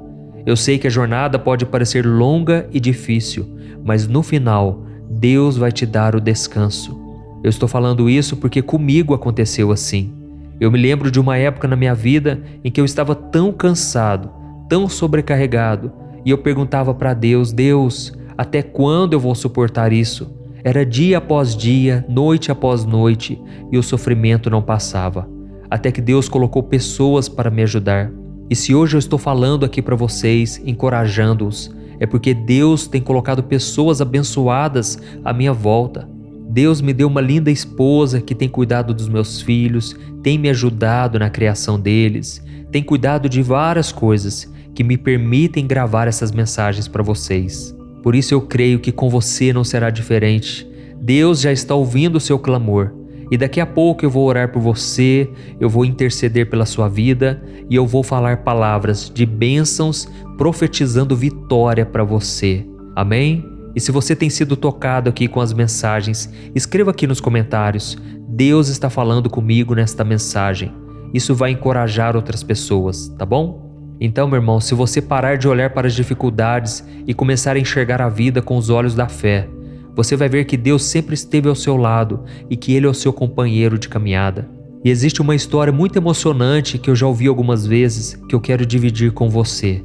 Eu sei que a jornada pode parecer longa e difícil, mas no final, Deus vai te dar o descanso. Eu estou falando isso porque comigo aconteceu assim. Eu me lembro de uma época na minha vida em que eu estava tão cansado, tão sobrecarregado, e eu perguntava para Deus: Deus, até quando eu vou suportar isso? Era dia após dia, noite após noite, e o sofrimento não passava. Até que Deus colocou pessoas para me ajudar. E se hoje eu estou falando aqui para vocês, encorajando-os, é porque Deus tem colocado pessoas abençoadas à minha volta. Deus me deu uma linda esposa que tem cuidado dos meus filhos, tem me ajudado na criação deles, tem cuidado de várias coisas que me permitem gravar essas mensagens para vocês. Por isso eu creio que com você não será diferente. Deus já está ouvindo o seu clamor. E daqui a pouco eu vou orar por você, eu vou interceder pela sua vida e eu vou falar palavras de bênçãos, profetizando vitória para você. Amém? E se você tem sido tocado aqui com as mensagens, escreva aqui nos comentários: Deus está falando comigo nesta mensagem. Isso vai encorajar outras pessoas, tá bom? Então, meu irmão, se você parar de olhar para as dificuldades e começar a enxergar a vida com os olhos da fé, você vai ver que Deus sempre esteve ao seu lado e que Ele é o seu companheiro de caminhada. E existe uma história muito emocionante que eu já ouvi algumas vezes que eu quero dividir com você.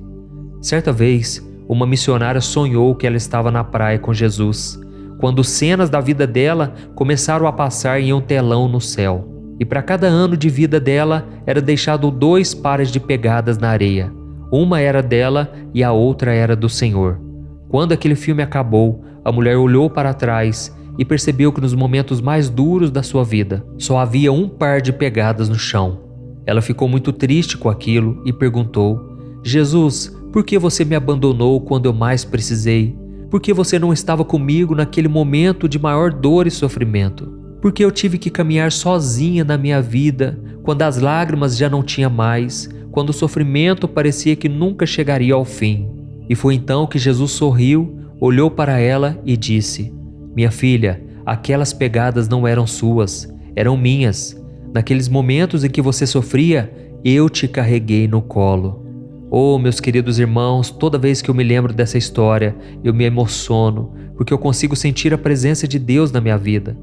Certa vez, uma missionária sonhou que ela estava na praia com Jesus, quando cenas da vida dela começaram a passar em um telão no céu. E para cada ano de vida dela era deixado 2 pares de pegadas na areia. Uma era dela e a outra era do Senhor. Quando aquele filme acabou, a mulher olhou para trás e percebeu que nos momentos mais duros da sua vida, só havia 1 par de pegadas no chão. Ela ficou muito triste com aquilo e perguntou: Jesus, por que você me abandonou quando eu mais precisei? Por que você não estava comigo naquele momento de maior dor e sofrimento? Por que eu tive que caminhar sozinha na minha vida, quando as lágrimas já não tinha mais, quando o sofrimento parecia que nunca chegaria ao fim? E foi então que Jesus sorriu, olhou para ela e disse: Minha filha, aquelas pegadas não eram suas, eram minhas. Naqueles momentos em que você sofria, eu te carreguei no colo. Oh, meus queridos irmãos, toda vez que eu me lembro dessa história, eu me emociono, porque eu consigo sentir a presença de Deus na minha vida.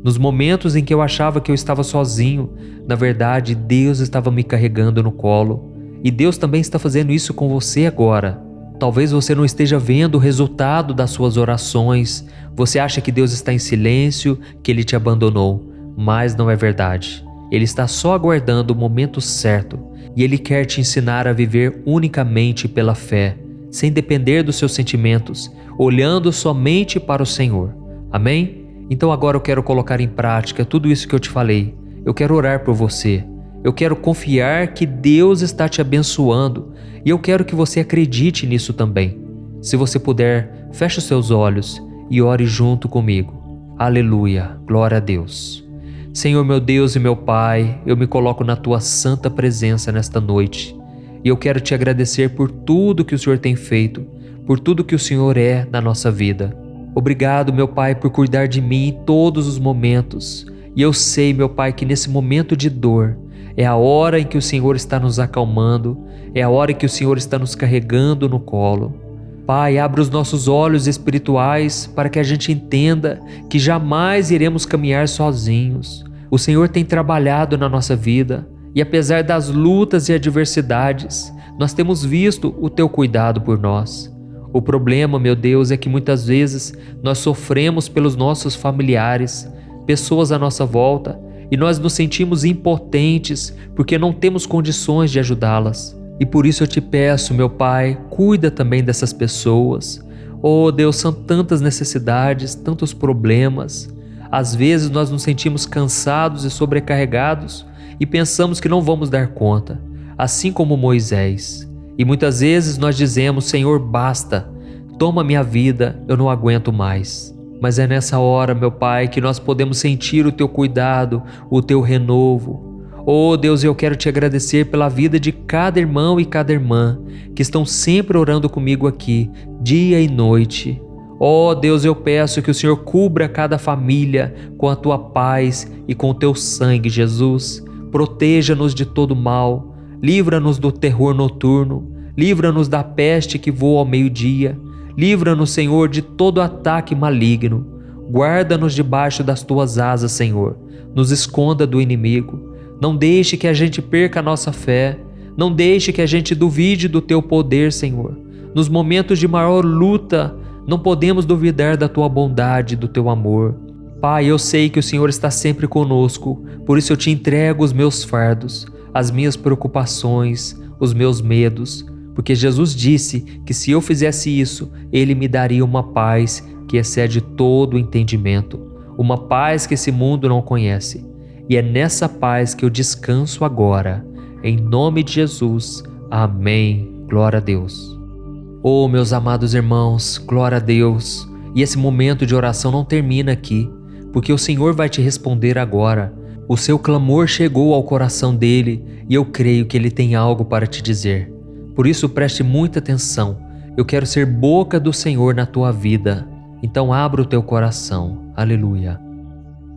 Nos momentos em que eu achava que eu estava sozinho, na verdade, Deus estava me carregando no colo. E Deus também está fazendo isso com você agora. Talvez você não esteja vendo o resultado das suas orações. Você acha que Deus está em silêncio, que Ele te abandonou. Mas não é verdade. Ele está só aguardando o momento certo. E Ele quer te ensinar a viver unicamente pela fé, sem depender dos seus sentimentos, olhando somente para o Senhor. Amém? Então agora eu quero colocar em prática tudo isso que eu te falei. Eu quero orar por você. Eu quero confiar que Deus está te abençoando e eu quero que você acredite nisso também. Se você puder, feche os seus olhos e ore junto comigo. Aleluia, glória a Deus. Senhor meu Deus e meu Pai, eu me coloco na Tua santa presença nesta noite e eu quero te agradecer por tudo que o Senhor tem feito, por tudo que o Senhor é na nossa vida. Obrigado, meu Pai, por cuidar de mim em todos os momentos. E eu sei, meu Pai, que nesse momento de dor é a hora em que o Senhor está nos acalmando, é a hora em que o Senhor está nos carregando no colo. Pai, abre os nossos olhos espirituais para que a gente entenda que jamais iremos caminhar sozinhos. O Senhor tem trabalhado na nossa vida e apesar das lutas e adversidades, nós temos visto o Teu cuidado por nós. O problema, meu Deus, é que muitas vezes nós sofremos pelos nossos familiares, pessoas à nossa volta, e nós nos sentimos impotentes porque não temos condições de ajudá-las. E por isso eu te peço, meu Pai, cuida também dessas pessoas. Oh Deus, são tantas necessidades, tantos problemas. Às vezes nós nos sentimos cansados e sobrecarregados e pensamos que não vamos dar conta, assim como Moisés. E muitas vezes nós dizemos: Senhor, basta, toma minha vida, eu não aguento mais. Mas é nessa hora, meu Pai, que nós podemos sentir o Teu cuidado, o Teu renovo. Oh Deus, eu quero Te agradecer pela vida de cada irmão e cada irmã que estão sempre orando comigo aqui, dia e noite. Oh Deus, eu peço que o Senhor cubra cada família com a Tua paz e com o Teu sangue, Jesus. Proteja-nos de todo mal, livra-nos do terror noturno, livra-nos da peste que voa ao meio-dia, livra-nos, Senhor, de todo ataque maligno. Guarda-nos debaixo das Tuas asas, Senhor, nos esconda do inimigo. Não deixe que a gente perca a nossa fé, não deixe que a gente duvide do Teu poder, Senhor. Nos momentos de maior luta, não podemos duvidar da Tua bondade, do Teu amor. Pai, eu sei que o Senhor está sempre conosco, por isso eu Te entrego os meus fardos, as minhas preocupações, os meus medos, porque Jesus disse que se eu fizesse isso, Ele me daria uma paz que excede todo o entendimento, uma paz que esse mundo não conhece. E é nessa paz que eu descanso agora, em nome de Jesus. Amém. Glória a Deus. Oh, meus amados irmãos, glória a Deus. E esse momento de oração não termina aqui, porque o Senhor vai te responder agora. O seu clamor chegou ao coração dele e eu creio que ele tem algo para te dizer. Por isso preste muita atenção. Eu quero ser boca do Senhor na tua vida. Então abra o teu coração. Aleluia.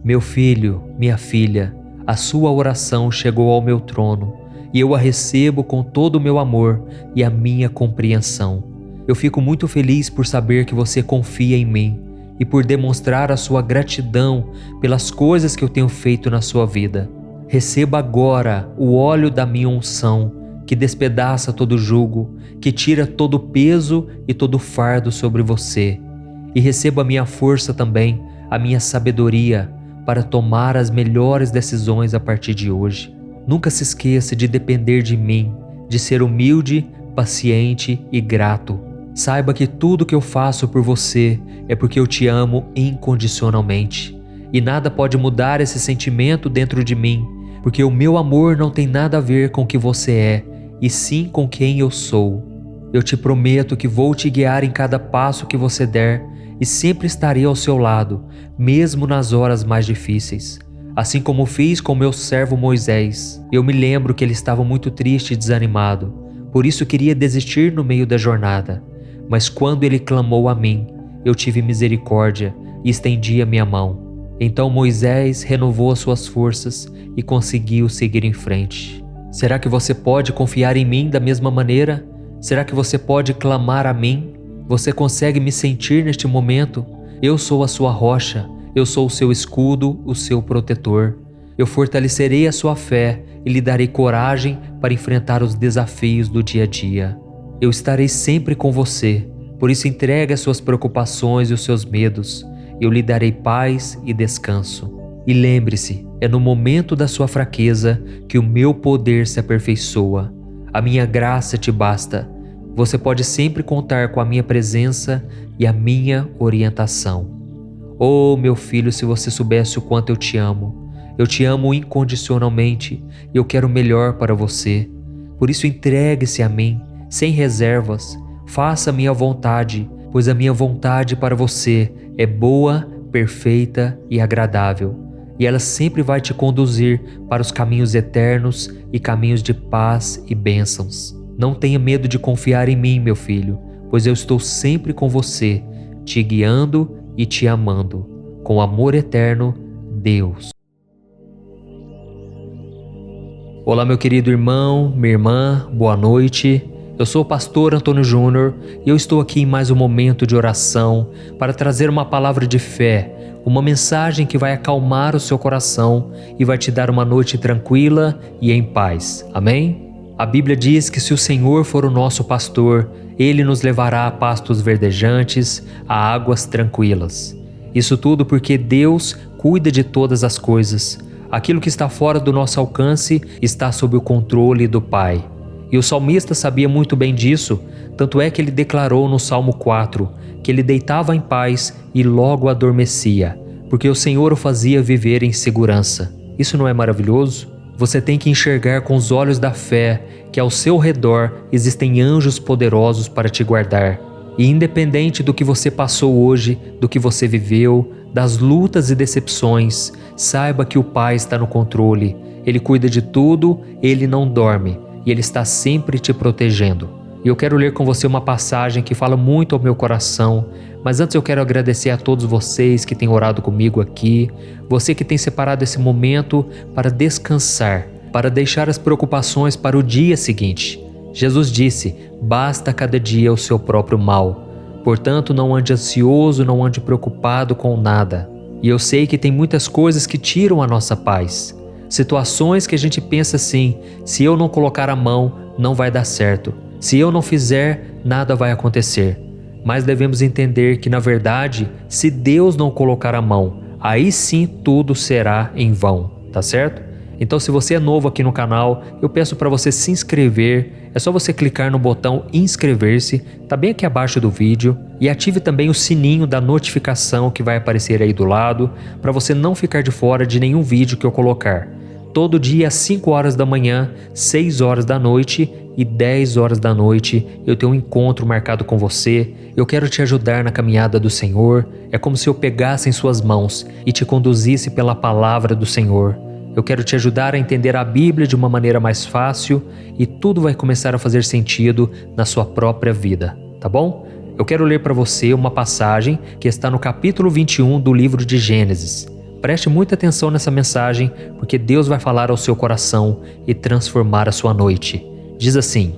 Meu filho, minha filha, a sua oração chegou ao meu trono e eu a recebo com todo o meu amor e a minha compreensão. Eu fico muito feliz por saber que você confia em mim e por demonstrar a sua gratidão pelas coisas que eu tenho feito na sua vida. Receba agora o óleo da minha unção, que despedaça todo jugo, que tira todo o peso e todo o fardo sobre você. E receba a minha força também, a minha sabedoria, para tomar as melhores decisões a partir de hoje. Nunca se esqueça de depender de mim, de ser humilde, paciente e grato. Saiba que tudo que eu faço por você é porque eu te amo incondicionalmente. E nada pode mudar esse sentimento dentro de mim, porque o meu amor não tem nada a ver com o que você é, e sim com quem eu sou. Eu te prometo que vou te guiar em cada passo que você der e sempre estarei ao seu lado, mesmo nas horas mais difíceis. Assim como fiz com meu servo Moisés. Eu me lembro que ele estava muito triste e desanimado, por isso queria desistir no meio da jornada. Mas quando ele clamou a mim, eu tive misericórdia e estendi a minha mão. Então Moisés renovou as suas forças e conseguiu seguir em frente. Será que você pode confiar em mim da mesma maneira? Será que você pode clamar a mim? Você consegue me sentir neste momento? Eu sou a sua rocha, eu sou o seu escudo, o seu protetor. Eu fortalecerei a sua fé e lhe darei coragem para enfrentar os desafios do dia a dia. Eu estarei sempre com você, por isso entregue as suas preocupações e os seus medos. Eu lhe darei paz e descanso. E lembre-se, é no momento da sua fraqueza que o meu poder se aperfeiçoa. A minha graça te basta. Você pode sempre contar com a minha presença e a minha orientação. Oh, meu filho, se você soubesse o quanto eu te amo. Eu te amo incondicionalmente e eu quero o melhor para você. Por isso entregue-se a mim, sem reservas. Faça a minha vontade, pois a minha vontade para você é boa, perfeita e agradável. E ela sempre vai te conduzir para os caminhos eternos e caminhos de paz e bênçãos. Não tenha medo de confiar em mim, meu filho, pois eu estou sempre com você, te guiando e te amando. Com amor eterno, Deus. Olá, meu querido irmão, minha irmã, boa noite. Eu sou o pastor Antônio Júnior e eu estou aqui em mais um momento de oração para trazer uma palavra de fé, uma mensagem que vai acalmar o seu coração e vai te dar uma noite tranquila e em paz. Amém? A Bíblia diz que se o Senhor for o nosso pastor, Ele nos levará a pastos verdejantes, a águas tranquilas. Isso tudo porque Deus cuida de todas as coisas. Aquilo que está fora do nosso alcance está sob o controle do Pai. E o salmista sabia muito bem disso, tanto é que ele declarou no Salmo 4 que ele deitava em paz e logo adormecia, porque o Senhor o fazia viver em segurança. Isso não é maravilhoso? Você tem que enxergar com os olhos da fé que ao seu redor existem anjos poderosos para te guardar. E independente do que você passou hoje, do que você viveu, das lutas e decepções, saiba que o Pai está no controle. Ele cuida de tudo, Ele não dorme e Ele está sempre te protegendo. E eu quero ler com você uma passagem que fala muito ao meu coração, mas antes eu quero agradecer a todos vocês que têm orado comigo aqui, você que tem separado esse momento para descansar, para deixar as preocupações para o dia seguinte. Jesus disse: basta cada dia o seu próprio mal. Portanto, não ande ansioso, não ande preocupado com nada. E eu sei que tem muitas coisas que tiram a nossa paz. Situações que a gente pensa assim: se eu não colocar a mão, não vai dar certo. Se eu não fizer, nada vai acontecer. Mas devemos entender que, na verdade, se Deus não colocar a mão, aí sim tudo será em vão, tá certo? Então, se você é novo aqui no canal, eu peço para você se inscrever. É só você clicar no botão inscrever-se, tá bem aqui abaixo do vídeo, e ative também o sininho da notificação que vai aparecer aí do lado, para você não ficar de fora de nenhum vídeo que eu colocar. Todo dia às 5 horas da manhã, 6 horas da noite e 10 horas da noite, eu tenho um encontro marcado com você. Eu quero te ajudar na caminhada do Senhor. É como se eu pegasse em suas mãos e te conduzisse pela palavra do Senhor. Eu quero te ajudar a entender a Bíblia de uma maneira mais fácil e tudo vai começar a fazer sentido na sua própria vida, tá bom? Eu quero ler para você uma passagem que está no capítulo 21 do livro de Gênesis. Preste muita atenção nessa mensagem, porque Deus vai falar ao seu coração e transformar a sua noite. Diz assim: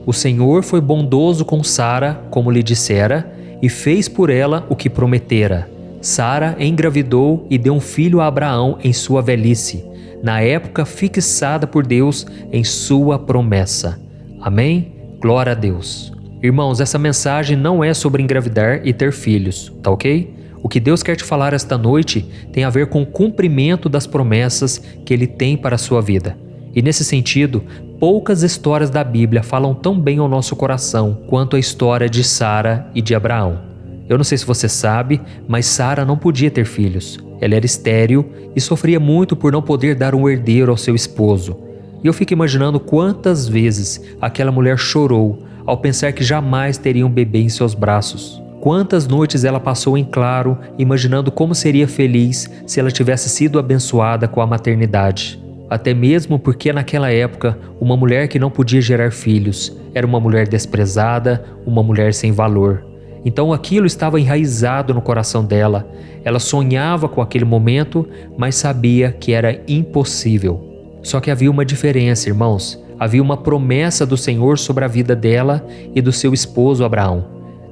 o Senhor foi bondoso com Sara, como lhe dissera, e fez por ela o que prometera. Sara engravidou e deu um filho a Abraão em sua velhice, na época fixada por Deus em sua promessa. Amém? Glória a Deus. Irmãos, essa mensagem não é sobre engravidar e ter filhos, tá ok? O que Deus quer te falar esta noite tem a ver com o cumprimento das promessas que Ele tem para a sua vida. E nesse sentido, poucas histórias da Bíblia falam tão bem ao nosso coração quanto a história de Sara e de Abraão. Eu não sei se você sabe, mas Sara não podia ter filhos. Ela era estéril e sofria muito por não poder dar um herdeiro ao seu esposo. E eu fico imaginando quantas vezes aquela mulher chorou ao pensar que jamais teria um bebê em seus braços. Quantas noites ela passou em claro, imaginando como seria feliz se ela tivesse sido abençoada com a maternidade. Até mesmo porque naquela época, uma mulher que não podia gerar filhos era uma mulher desprezada, uma mulher sem valor. Então aquilo estava enraizado no coração dela. Ela sonhava com aquele momento, mas sabia que era impossível. Só que havia uma diferença, irmãos. Havia uma promessa do Senhor sobre a vida dela e do seu esposo Abraão.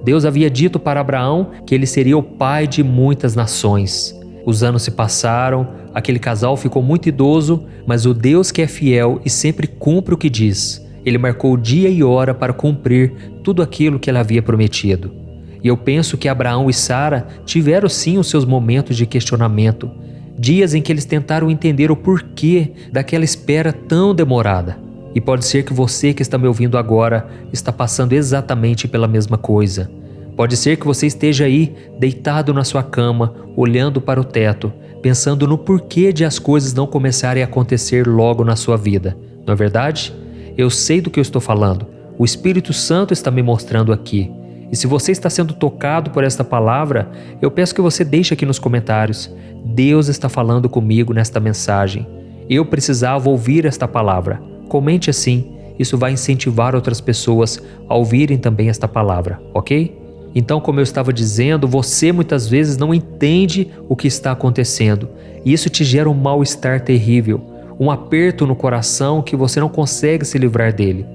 Deus havia dito para Abraão que ele seria o pai de muitas nações. Os anos se passaram, aquele casal ficou muito idoso, mas o Deus que é fiel e sempre cumpre o que diz, Ele marcou dia e hora para cumprir tudo aquilo que Ele havia prometido. E eu penso que Abraão e Sara tiveram sim os seus momentos de questionamento, dias em que eles tentaram entender o porquê daquela espera tão demorada. E pode ser que você que está me ouvindo agora está passando exatamente pela mesma coisa. Pode ser que você esteja aí, deitado na sua cama, olhando para o teto, pensando no porquê de as coisas não começarem a acontecer logo na sua vida. Não é verdade? Eu sei do que eu estou falando. O Espírito Santo está me mostrando aqui. E se você está sendo tocado por esta palavra, eu peço que você deixe aqui nos comentários: Deus está falando comigo nesta mensagem. Eu precisava ouvir esta palavra. Comente assim, isso vai incentivar outras pessoas a ouvirem também esta palavra, ok? Então, como eu estava dizendo, você muitas vezes não entende o que está acontecendo e isso te gera um mal-estar terrível. um aperto no coração que você não consegue se livrar dele.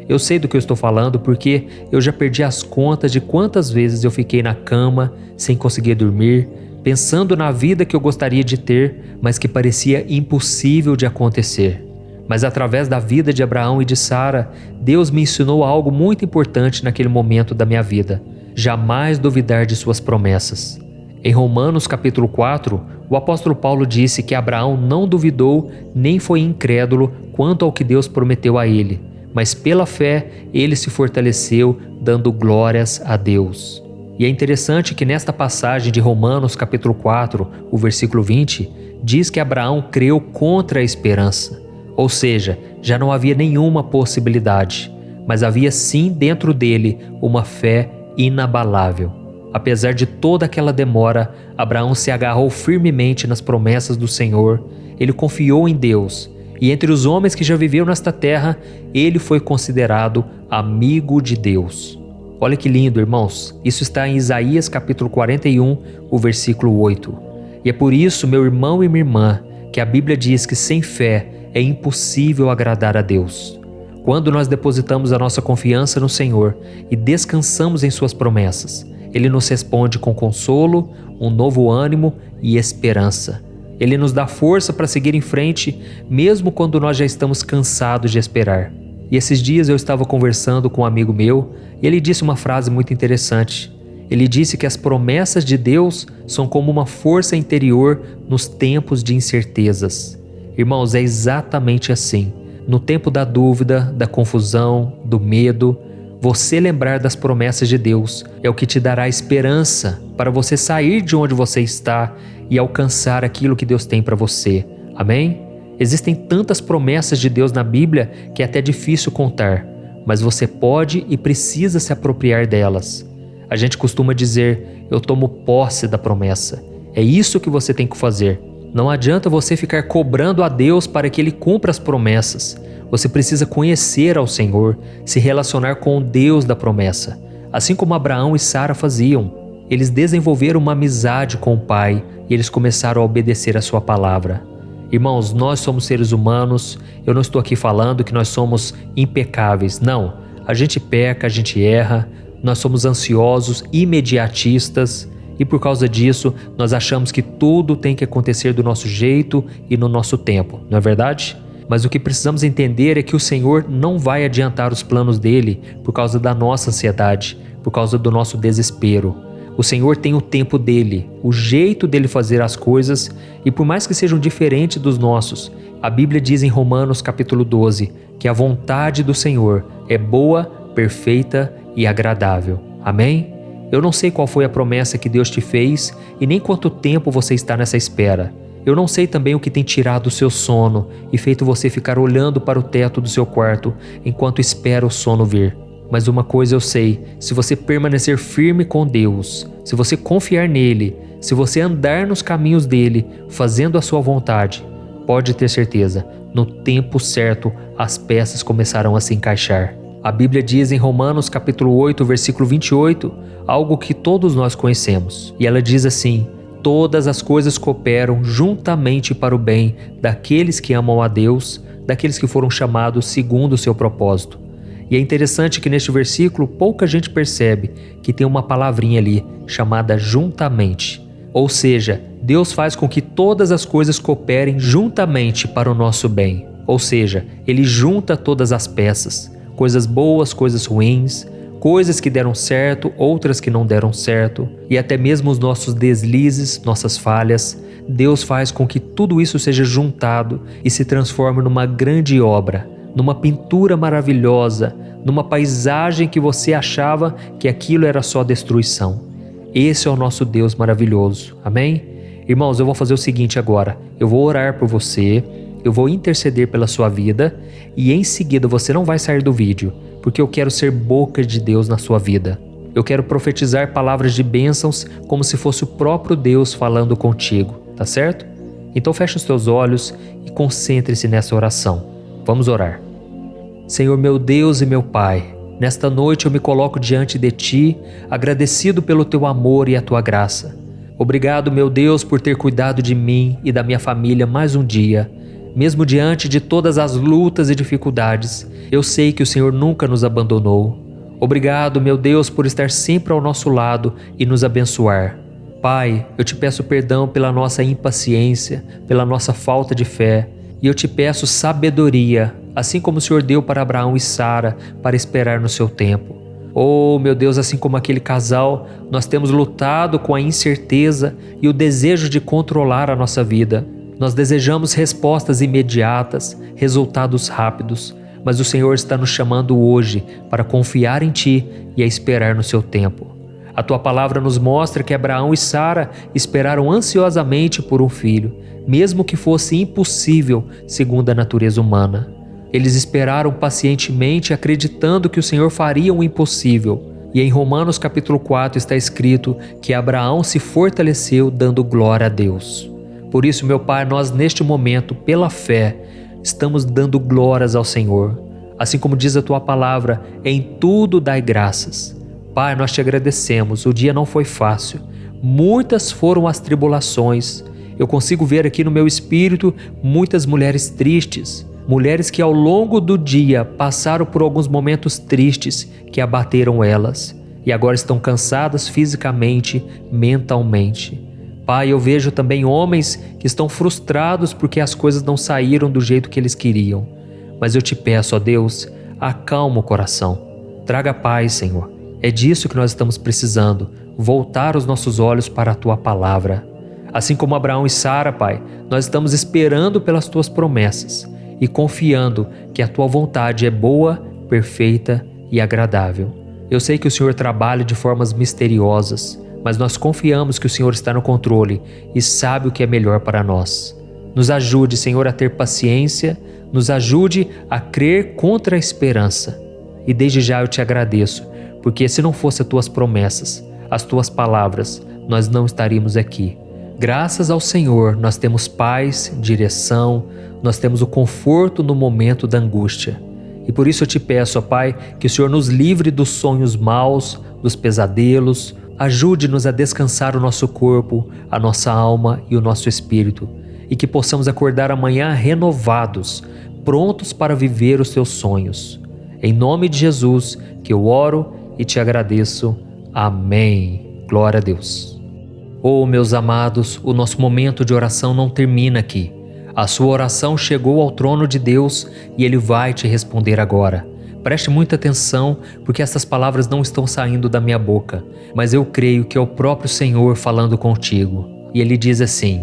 Eu sei do que eu estou falando porque eu já perdi as contas de quantas vezes eu fiquei na cama sem conseguir dormir, pensando na vida que eu gostaria de ter, mas que parecia impossível de acontecer. Mas através da vida de Abraão e de Sara, Deus me ensinou algo muito importante naquele momento da minha vida: jamais duvidar de suas promessas. Em Romanos capítulo 4, o apóstolo Paulo disse que Abraão não duvidou nem foi incrédulo quanto ao que Deus prometeu a ele, mas pela fé ele se fortaleceu, dando glórias a Deus. E é interessante que nesta passagem de Romanos capítulo 4, o versículo 20, diz que Abraão creu contra a esperança. Ou seja, já não havia nenhuma possibilidade, mas havia sim dentro dele uma fé inabalável. Apesar de toda aquela demora, Abraão se agarrou firmemente nas promessas do Senhor, ele confiou em Deus, e entre os homens que já viveram nesta terra, ele foi considerado amigo de Deus. Olha que lindo, irmãos, isso está em Isaías capítulo 41, o versículo 8. E é por isso, meu irmão e minha irmã, que a Bíblia diz que sem fé é impossível agradar a Deus. Quando nós depositamos a nossa confiança no Senhor e descansamos em suas promessas, Ele nos responde com consolo, um novo ânimo e esperança. Ele nos dá força para seguir em frente, mesmo quando nós já estamos cansados de esperar. E esses dias eu estava conversando com um amigo meu e ele disse uma frase muito interessante. Ele disse que as promessas de Deus são como uma força interior nos tempos de incertezas. Irmãos, é exatamente assim. No tempo da dúvida, da confusão, do medo, você lembrar das promessas de Deus é o que te dará esperança para você sair de onde você está e alcançar aquilo que Deus tem para você. Amém? Existem tantas promessas de Deus na Bíblia que é até difícil contar, mas você pode e precisa se apropriar delas. A gente costuma dizer, eu tomo posse da promessa. É isso que você tem que fazer. Não adianta você ficar cobrando a Deus para que Ele cumpra as promessas. Você precisa conhecer ao Senhor, se relacionar com o Deus da promessa. Assim como Abraão e Sara faziam. Eles desenvolveram uma amizade com o Pai e eles começaram a obedecer a sua palavra. Irmãos, nós somos seres humanos. Eu não estou aqui falando que nós somos impecáveis. Não, a gente peca, a gente erra. Nós somos ansiosos, imediatistas. E por causa disso, nós achamos que tudo tem que acontecer do nosso jeito e no nosso tempo, não é verdade? Mas o que precisamos entender é que o Senhor não vai adiantar os planos dele por causa da nossa ansiedade, por causa do nosso desespero. O Senhor tem o tempo dele, o jeito dele fazer as coisas, e por mais que sejam diferentes dos nossos, a Bíblia diz em Romanos capítulo 12 que a vontade do Senhor é boa, perfeita e agradável. Amém? Eu não sei qual foi a promessa que Deus te fez e nem quanto tempo você está nessa espera. Eu não sei também o que tem tirado o seu sono e feito você ficar olhando para o teto do seu quarto enquanto espera o sono vir. Mas uma coisa eu sei, se você permanecer firme com Deus, se você confiar nele, se você andar nos caminhos dele, fazendo a sua vontade, pode ter certeza, no tempo certo as peças começarão a se encaixar. A Bíblia diz em Romanos capítulo 8, versículo 28, algo que todos nós conhecemos. E ela diz assim, todas as coisas cooperam juntamente para o bem daqueles que amam a Deus, daqueles que foram chamados segundo o seu propósito. E é interessante que neste versículo pouca gente percebe que tem uma palavrinha ali chamada juntamente. Ou seja, Deus faz com que todas as coisas cooperem juntamente para o nosso bem. Ou seja, Ele junta todas as peças. Coisas boas, coisas ruins, coisas que deram certo, outras que não deram certo, e até mesmo os nossos deslizes, nossas falhas, Deus faz com que tudo isso seja juntado e se transforme numa grande obra, numa pintura maravilhosa, numa paisagem que você achava que aquilo era só destruição. Esse é o nosso Deus maravilhoso, amém? Irmãos, eu vou fazer o seguinte agora, eu vou orar por você, eu vou interceder pela sua vida e em seguida você não vai sair do vídeo, porque eu quero ser boca de Deus na sua vida. Eu quero profetizar palavras de bênçãos como se fosse o próprio Deus falando contigo, tá certo? Então feche os teus olhos e concentre-se nessa oração. Vamos orar. Senhor meu Deus e meu Pai, nesta noite eu me coloco diante de Ti, agradecido pelo Teu amor e a Tua graça. Obrigado, meu Deus, por ter cuidado de mim e da minha família mais um dia. Mesmo diante de todas as lutas e dificuldades, eu sei que o Senhor nunca nos abandonou. Obrigado, meu Deus, por estar sempre ao nosso lado e nos abençoar. Pai, eu te peço perdão pela nossa impaciência, pela nossa falta de fé, e eu te peço sabedoria, assim como o Senhor deu para Abraão e Sara, para esperar no seu tempo. Oh, meu Deus, assim como aquele casal, nós temos lutado com a incerteza e o desejo de controlar a nossa vida. Nós desejamos respostas imediatas, resultados rápidos, mas o Senhor está nos chamando hoje para confiar em Ti e a esperar no seu tempo. A Tua palavra nos mostra que Abraão e Sara esperaram ansiosamente por um filho, mesmo que fosse impossível segundo a natureza humana. Eles esperaram pacientemente, acreditando que o Senhor faria o impossível. E em Romanos capítulo 4 está escrito que Abraão se fortaleceu dando glória a Deus. Por isso, meu Pai, nós neste momento, pela fé, estamos dando glórias ao Senhor. Assim como diz a Tua palavra, em tudo dai graças. Pai, nós te agradecemos, o dia não foi fácil. Muitas foram as tribulações. Eu consigo ver aqui no meu espírito muitas mulheres tristes. Mulheres que ao longo do dia passaram por alguns momentos tristes que abateram elas e agora estão cansadas fisicamente, mentalmente. Pai, eu vejo também homens que estão frustrados porque as coisas não saíram do jeito que eles queriam. Mas eu te peço, ó Deus, acalma o coração. Traga paz, Senhor. É disso que nós estamos precisando, voltar os nossos olhos para a Tua palavra. Assim como Abraão e Sara, Pai, nós estamos esperando pelas Tuas promessas e confiando que a Tua vontade é boa, perfeita e agradável. Eu sei que o Senhor trabalha de formas misteriosas, mas nós confiamos que o Senhor está no controle e sabe o que é melhor para nós. Nos ajude, Senhor, a ter paciência, nos ajude a crer contra a esperança. E desde já eu te agradeço, porque se não fossem as Tuas promessas, as Tuas palavras, nós não estaríamos aqui. Graças ao Senhor, nós temos paz, direção, nós temos o conforto no momento da angústia. E por isso eu te peço, ó Pai, que o Senhor nos livre dos sonhos maus, dos pesadelos, ajude-nos a descansar o nosso corpo, a nossa alma e o nosso espírito, e que possamos acordar amanhã renovados, prontos para viver os Teus sonhos. Em nome de Jesus que eu oro e te agradeço. Amém. Glória a Deus. Oh, meus amados, o nosso momento de oração não termina aqui. A sua oração chegou ao trono de Deus e Ele vai te responder agora. Preste muita atenção, porque essas palavras não estão saindo da minha boca, mas eu creio que é o próprio Senhor falando contigo. E Ele diz assim: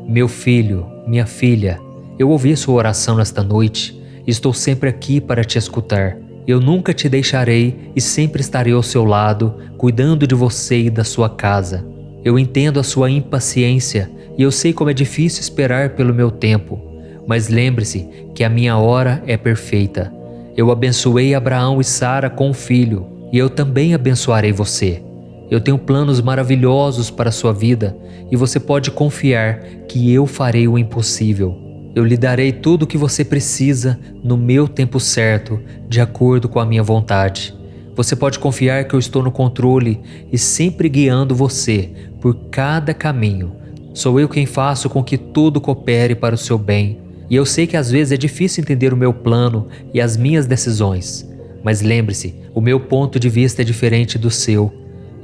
meu filho, minha filha, eu ouvi sua oração nesta noite e estou sempre aqui para te escutar. Eu nunca te deixarei e sempre estarei ao seu lado, cuidando de você e da sua casa. Eu entendo a sua impaciência e eu sei como é difícil esperar pelo meu tempo, mas lembre-se que a minha hora é perfeita. Eu abençoei Abraão e Sara com um filho e eu também abençoarei você. Eu tenho planos maravilhosos para a sua vida e você pode confiar que eu farei o impossível. Eu lhe darei tudo o que você precisa no meu tempo certo, de acordo com a minha vontade. Você pode confiar que eu estou no controle e sempre guiando você por cada caminho. Sou eu quem faço com que tudo coopere para o seu bem. E eu sei que às vezes é difícil entender o meu plano e as minhas decisões. Mas lembre-se, o meu ponto de vista é diferente do seu.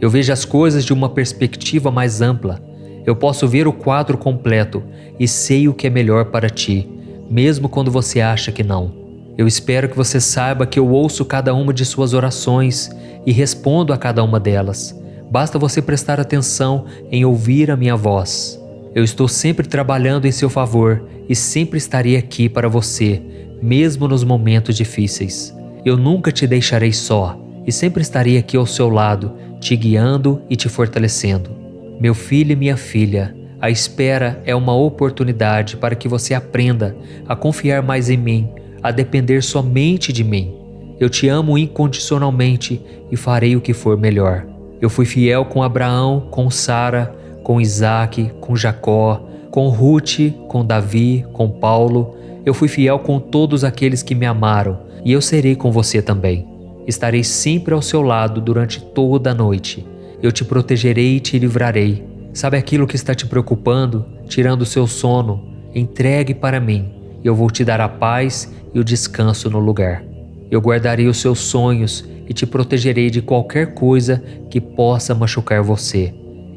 Eu vejo as coisas de uma perspectiva mais ampla. Eu posso ver o quadro completo e sei o que é melhor para ti, mesmo quando você acha que não. Eu espero que você saiba que eu ouço cada uma de suas orações e respondo a cada uma delas. Basta você prestar atenção em ouvir a minha voz. Eu estou sempre trabalhando em seu favor e sempre estarei aqui para você, mesmo nos momentos difíceis. Eu nunca te deixarei só e sempre estarei aqui ao seu lado, te guiando e te fortalecendo. Meu filho e minha filha, a espera é uma oportunidade para que você aprenda a confiar mais em mim, a depender somente de mim. Eu te amo incondicionalmente e farei o que for melhor. Eu fui fiel com Abraão, com Sara, com Isaac, com Jacó, com Ruth, com Davi, com Paulo. Eu fui fiel com todos aqueles que me amaram e eu serei com você também. Estarei sempre ao seu lado durante toda a noite. Eu te protegerei e te livrarei. Sabe aquilo que está te preocupando, tirando o seu sono? Entregue para mim e eu vou te dar a paz e o descanso no lugar. Eu guardarei os seus sonhos e te protegerei de qualquer coisa que possa machucar você.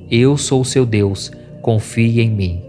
Eu sou o seu Deus, confie em mim.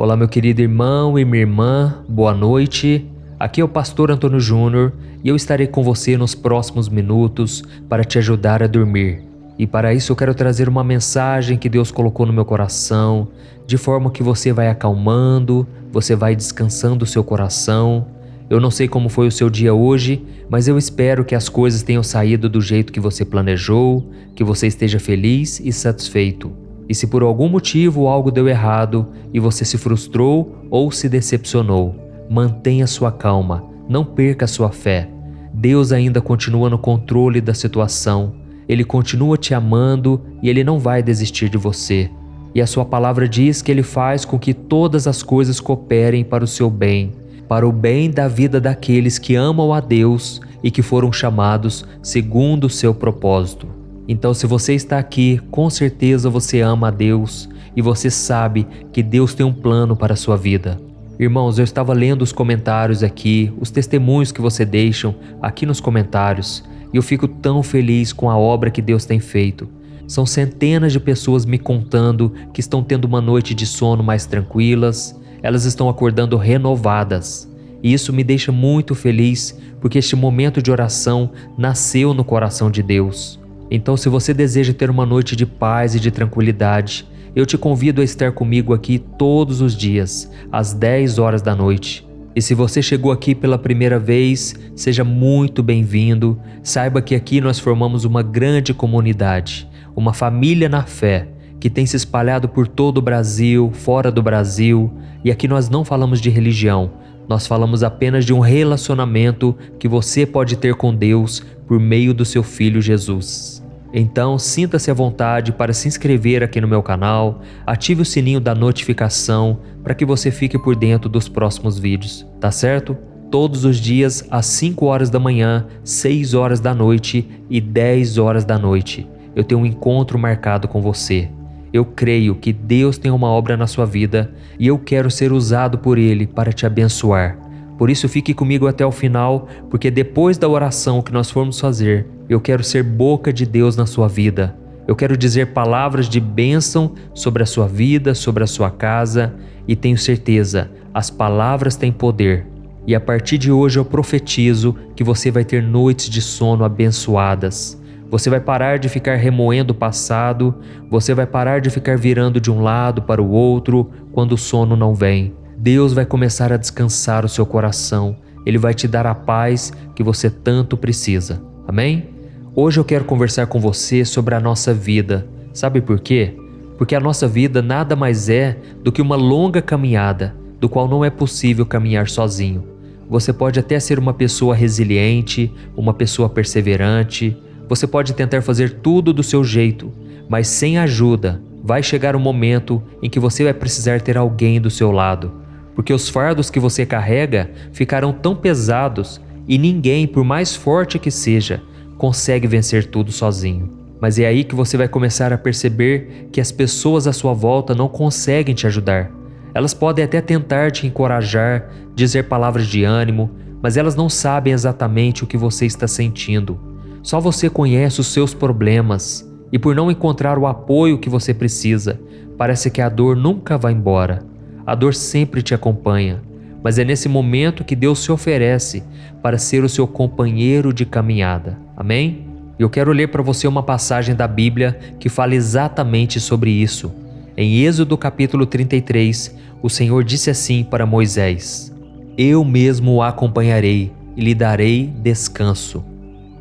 Olá, meu querido irmão e minha irmã, boa noite. Aqui é o pastor Antônio Júnior e eu estarei com você nos próximos minutos para te ajudar a dormir. E para isso eu quero trazer uma mensagem que Deus colocou no meu coração, de forma que você vai acalmando, você vai descansando o seu coração. Eu não sei como foi o seu dia hoje, mas eu espero que as coisas tenham saído do jeito que você planejou, que você esteja feliz e satisfeito. E se por algum motivo algo deu errado e você se frustrou ou se decepcionou, mantenha sua calma, não perca sua fé. Deus ainda continua no controle da situação, Ele continua te amando e Ele não vai desistir de você. E a sua palavra diz que Ele faz com que todas as coisas cooperem para o seu bem, para o bem da vida daqueles que amam a Deus e que foram chamados segundo o seu propósito. Então, se você está aqui, com certeza você ama a Deus e você sabe que Deus tem um plano para a sua vida. Irmãos, eu estava lendo os comentários aqui, os testemunhos que você deixam aqui nos comentários, e eu fico tão feliz com a obra que Deus tem feito. São centenas de pessoas me contando que estão tendo uma noite de sono mais tranquilas, elas estão acordando renovadas. E isso me deixa muito feliz, porque este momento de oração nasceu no coração de Deus. Então, se você deseja ter uma noite de paz e de tranquilidade, eu te convido a estar comigo aqui todos os dias, às 10 horas da noite. E se você chegou aqui pela primeira vez, seja muito bem-vindo. Saiba que aqui nós formamos uma grande comunidade, uma família na fé, que tem se espalhado por todo o Brasil, fora do Brasil. E aqui nós não falamos de religião, nós falamos apenas de um relacionamento que você pode ter com Deus por meio do seu Filho Jesus. Então, sinta-se à vontade para se inscrever aqui no meu canal, ative o sininho da notificação para que você fique por dentro dos próximos vídeos, tá certo? Todos os dias às 5 horas da manhã, 6 horas da noite e 10 horas da noite, eu tenho um encontro marcado com você. Eu creio que Deus tem uma obra na sua vida e eu quero ser usado por Ele para te abençoar. Por isso fique comigo até o final, porque depois da oração que nós formos fazer, eu quero ser boca de Deus na sua vida. Eu quero dizer palavras de bênção sobre a sua vida, sobre a sua casa, e tenho certeza, as palavras têm poder. E a partir de hoje eu profetizo que você vai ter noites de sono abençoadas. Você vai parar de ficar remoendo o passado, você vai parar de ficar virando de um lado para o outro quando o sono não vem. Deus vai começar a descansar o seu coração, Ele vai te dar a paz que você tanto precisa. Amém? Hoje eu quero conversar com você sobre a nossa vida. Sabe por quê? Porque a nossa vida nada mais é do que uma longa caminhada, do qual não é possível caminhar sozinho. Você pode até ser uma pessoa resiliente, uma pessoa perseverante, você pode tentar fazer tudo do seu jeito, mas sem ajuda, vai chegar um momento em que você vai precisar ter alguém do seu lado. Porque os fardos que você carrega ficarão tão pesados e ninguém, por mais forte que seja, consegue vencer tudo sozinho. Mas é aí que você vai começar a perceber que as pessoas à sua volta não conseguem te ajudar. Elas podem até tentar te encorajar, dizer palavras de ânimo, mas elas não sabem exatamente o que você está sentindo. Só você conhece os seus problemas e por não encontrar o apoio que você precisa, parece que a dor nunca vai embora. A dor sempre te acompanha, mas é nesse momento que Deus se oferece para ser o seu companheiro de caminhada. Amém? Eu quero ler para você uma passagem da Bíblia que fala exatamente sobre isso. Em Êxodo capítulo 33, o Senhor disse assim para Moisés: Eu mesmo o acompanharei e lhe darei descanso.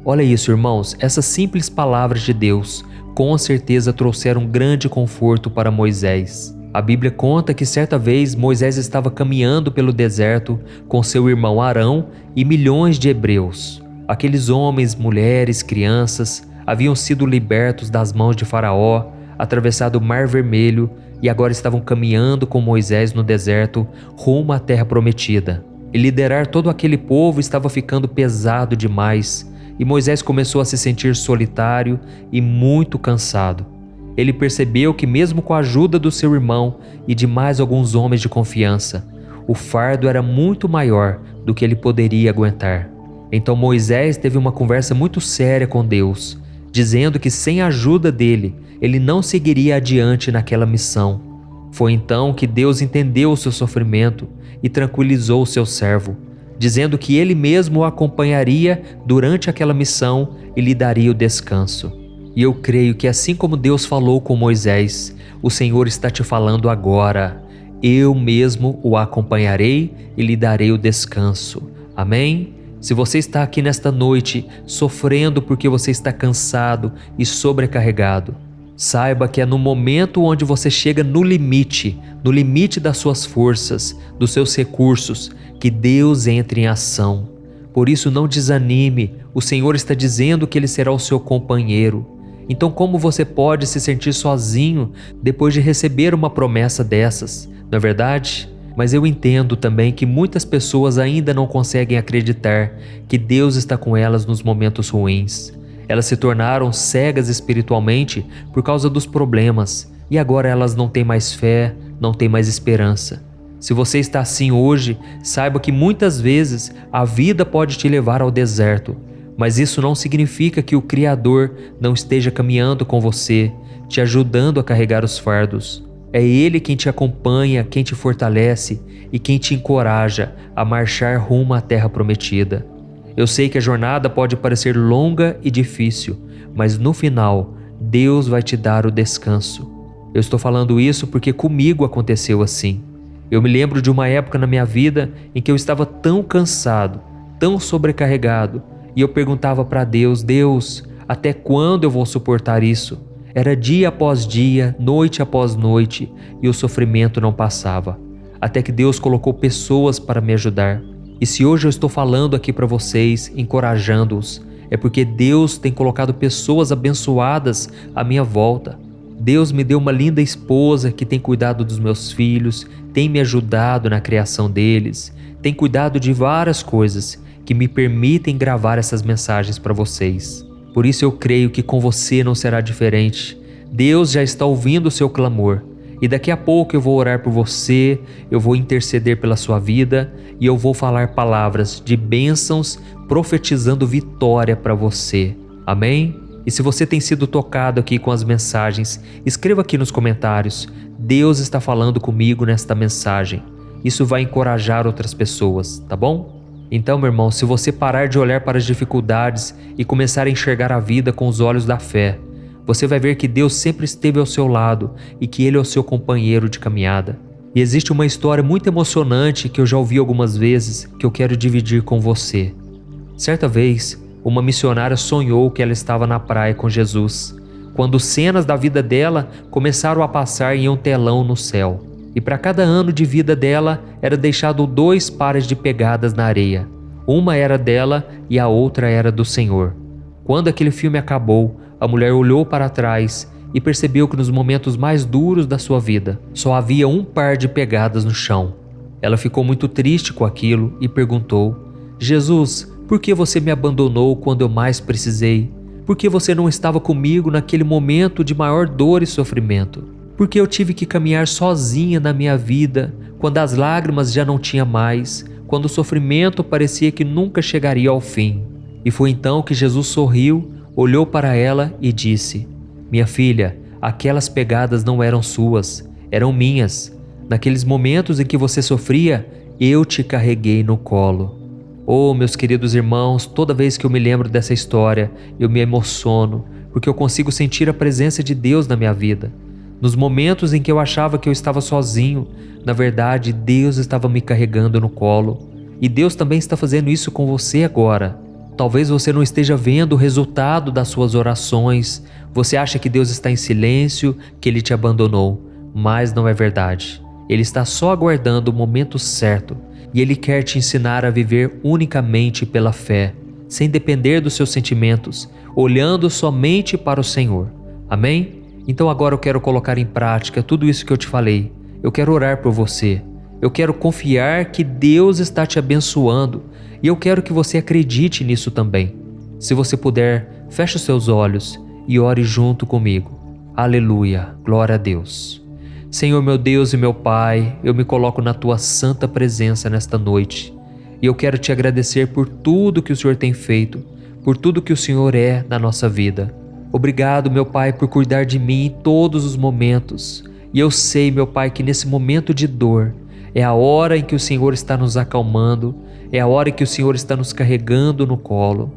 Olha isso, irmãos, essas simples palavras de Deus com certeza trouxeram grande conforto para Moisés. A Bíblia conta que certa vez Moisés estava caminhando pelo deserto com seu irmão Arão e milhões de hebreus. Aqueles homens, mulheres, crianças haviam sido libertos das mãos de Faraó, atravessado o Mar Vermelho e agora estavam caminhando com Moisés no deserto rumo à Terra Prometida. E liderar todo aquele povo estava ficando pesado demais e Moisés começou a se sentir solitário e muito cansado. ele percebeu que mesmo com a ajuda do seu irmão e de mais alguns homens de confiança, o fardo era muito maior do que ele poderia aguentar. Então Moisés teve uma conversa muito séria com Deus, dizendo que sem a ajuda dele, ele não seguiria adiante naquela missão. Foi então que Deus entendeu o seu sofrimento e tranquilizou o seu servo, dizendo que ele mesmo o acompanharia durante aquela missão e lhe daria o descanso. E eu creio que assim como Deus falou com Moisés, o Senhor está te falando agora: eu mesmo o acompanharei e lhe darei o descanso. Amém? Se você está aqui nesta noite sofrendo porque você está cansado e sobrecarregado, saiba que é no momento onde você chega no limite das suas forças, dos seus recursos, que Deus entra em ação. Por isso não desanime, o Senhor está dizendo que Ele será o seu companheiro. Então como você pode se sentir sozinho depois de receber uma promessa dessas, não é verdade? Mas eu entendo também que muitas pessoas ainda não conseguem acreditar que Deus está com elas nos momentos ruins. Elas se tornaram cegas espiritualmente por causa dos problemas e agora elas não têm mais fé, não têm mais esperança. Se você está assim hoje, saiba que muitas vezes a vida pode te levar ao deserto, mas isso não significa que o Criador não esteja caminhando com você, te ajudando a carregar os fardos. É Ele quem te acompanha, quem te fortalece e quem te encoraja a marchar rumo à terra prometida. Eu sei que a jornada pode parecer longa e difícil, mas no final, Deus vai te dar o descanso. Eu estou falando isso porque comigo aconteceu assim. Eu me lembro de uma época na minha vida em que eu estava tão cansado, tão sobrecarregado, e eu perguntava para Deus: Deus, até quando eu vou suportar isso? Era dia após dia, noite após noite, e o sofrimento não passava. Até que Deus colocou pessoas para me ajudar. E se hoje eu estou falando aqui para vocês, encorajando-os, é porque Deus tem colocado pessoas abençoadas à minha volta. Deus me deu uma linda esposa que tem cuidado dos meus filhos, tem me ajudado na criação deles, tem cuidado de várias coisas que me permitem gravar essas mensagens para vocês. Por isso eu creio que com você não será diferente. Deus já está ouvindo o seu clamor. E daqui a pouco eu vou orar por você, eu vou interceder pela sua vida e eu vou falar palavras de bênçãos, profetizando vitória para você. Amém? E se você tem sido tocado aqui com as mensagens, escreva aqui nos comentários: Deus está falando comigo nesta mensagem. Isso vai encorajar outras pessoas, tá bom? Então, meu irmão, se você parar de olhar para as dificuldades e começar a enxergar a vida com os olhos da fé, você vai ver que Deus sempre esteve ao seu lado e que Ele é o seu companheiro de caminhada. E existe uma história muito emocionante que eu já ouvi algumas vezes que eu quero dividir com você. Certa vez, uma missionária sonhou que ela estava na praia com Jesus, quando cenas da vida dela começaram a passar em um telão no céu. E para cada ano de vida dela era deixado 2 pares de pegadas na areia. Uma era dela e a outra era do Senhor. Quando aquele filme acabou, a mulher olhou para trás e percebeu que nos momentos mais duros da sua vida, só havia 1 par de pegadas no chão. Ela ficou muito triste com aquilo e perguntou: Jesus, por que você me abandonou quando eu mais precisei? Por que você não estava comigo naquele momento de maior dor e sofrimento? Por que eu tive que caminhar sozinha na minha vida, quando as lágrimas já não tinha mais, quando o sofrimento parecia que nunca chegaria ao fim? E foi então que Jesus sorriu, olhou para ela e disse: Minha filha, aquelas pegadas não eram suas, eram minhas. Naqueles momentos em que você sofria, eu te carreguei no colo. Oh, meus queridos irmãos, toda vez que eu me lembro dessa história, eu me emociono, porque eu consigo sentir a presença de Deus na minha vida. Nos momentos em que eu achava que eu estava sozinho, na verdade, Deus estava me carregando no colo. E Deus também está fazendo isso com você agora. Talvez você não esteja vendo o resultado das suas orações. Você acha que Deus está em silêncio, que Ele te abandonou. Mas não é verdade. Ele está só aguardando o momento certo. E Ele quer te ensinar a viver unicamente pela fé, sem depender dos seus sentimentos, olhando somente para o Senhor. Amém? Então agora eu quero colocar em prática tudo isso que eu te falei. Eu quero orar por você. Eu quero confiar que Deus está te abençoando e eu quero que você acredite nisso também. Se você puder, feche os seus olhos e ore junto comigo. Aleluia, glória a Deus. Senhor meu Deus e meu Pai, eu me coloco na Tua santa presença nesta noite e eu quero Te agradecer por tudo que o Senhor tem feito, por tudo que o Senhor é na nossa vida. Obrigado, meu Pai, por cuidar de mim em todos os momentos. E eu sei, meu Pai, que nesse momento de dor é a hora em que o Senhor está nos acalmando, é a hora em que o Senhor está nos carregando no colo.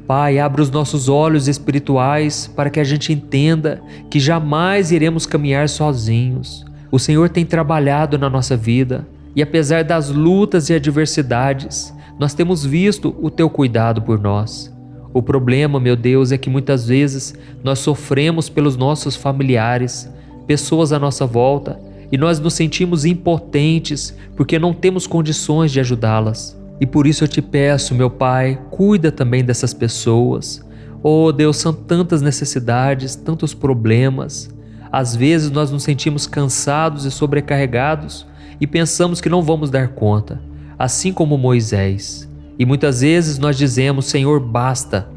Pai, abre os nossos olhos espirituais para que a gente entenda que jamais iremos caminhar sozinhos. O Senhor tem trabalhado na nossa vida e apesar das lutas e adversidades, nós temos visto o Teu cuidado por nós. O problema, meu Deus, é que muitas vezes nós sofremos pelos nossos familiares, pessoas à nossa volta, e nós nos sentimos impotentes porque não temos condições de ajudá-las. E por isso eu te peço, meu Pai, cuida também dessas pessoas. Oh Deus, são tantas necessidades, tantos problemas. Às vezes nós nos sentimos cansados e sobrecarregados e pensamos que não vamos dar conta, assim como Moisés. E muitas vezes nós dizemos: Senhor, basta,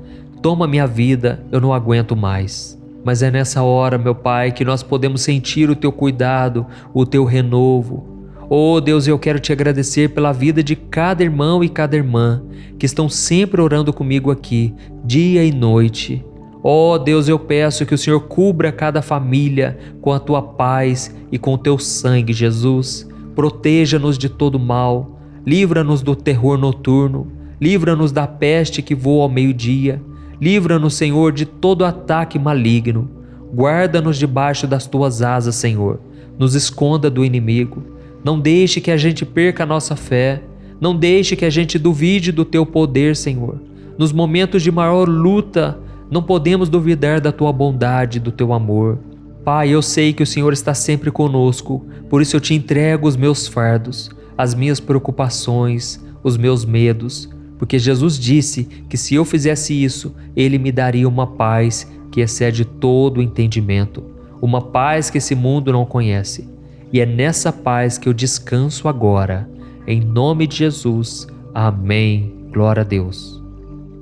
toma minha vida, eu não aguento mais. Mas é nessa hora, meu Pai, que nós podemos sentir o Teu cuidado, o Teu renovo. Oh Deus, eu quero Te agradecer pela vida de cada irmão e cada irmã que estão sempre orando comigo aqui, dia e noite. Oh Deus, eu peço que o Senhor cubra cada família com a Tua paz e com o Teu sangue, Jesus. Proteja-nos de todo mal, livra-nos do terror noturno, livra-nos da peste que voa ao meio-dia, livra-nos, Senhor, de todo ataque maligno. Guarda-nos debaixo das Tuas asas, Senhor. Nos esconda do inimigo. Não deixe que a gente perca a nossa fé. Não deixe que a gente duvide do Teu poder, Senhor. Nos momentos de maior luta, não podemos duvidar da Tua bondade, do Teu amor. Pai, eu sei que o Senhor está sempre conosco, por isso eu Te entrego os meus fardos, as minhas preocupações, os meus medos, porque Jesus disse que se eu fizesse isso, Ele me daria uma paz que excede todo o entendimento, uma paz que esse mundo não conhece. E é nessa paz que eu descanso agora, em nome de Jesus. Amém. Glória a Deus.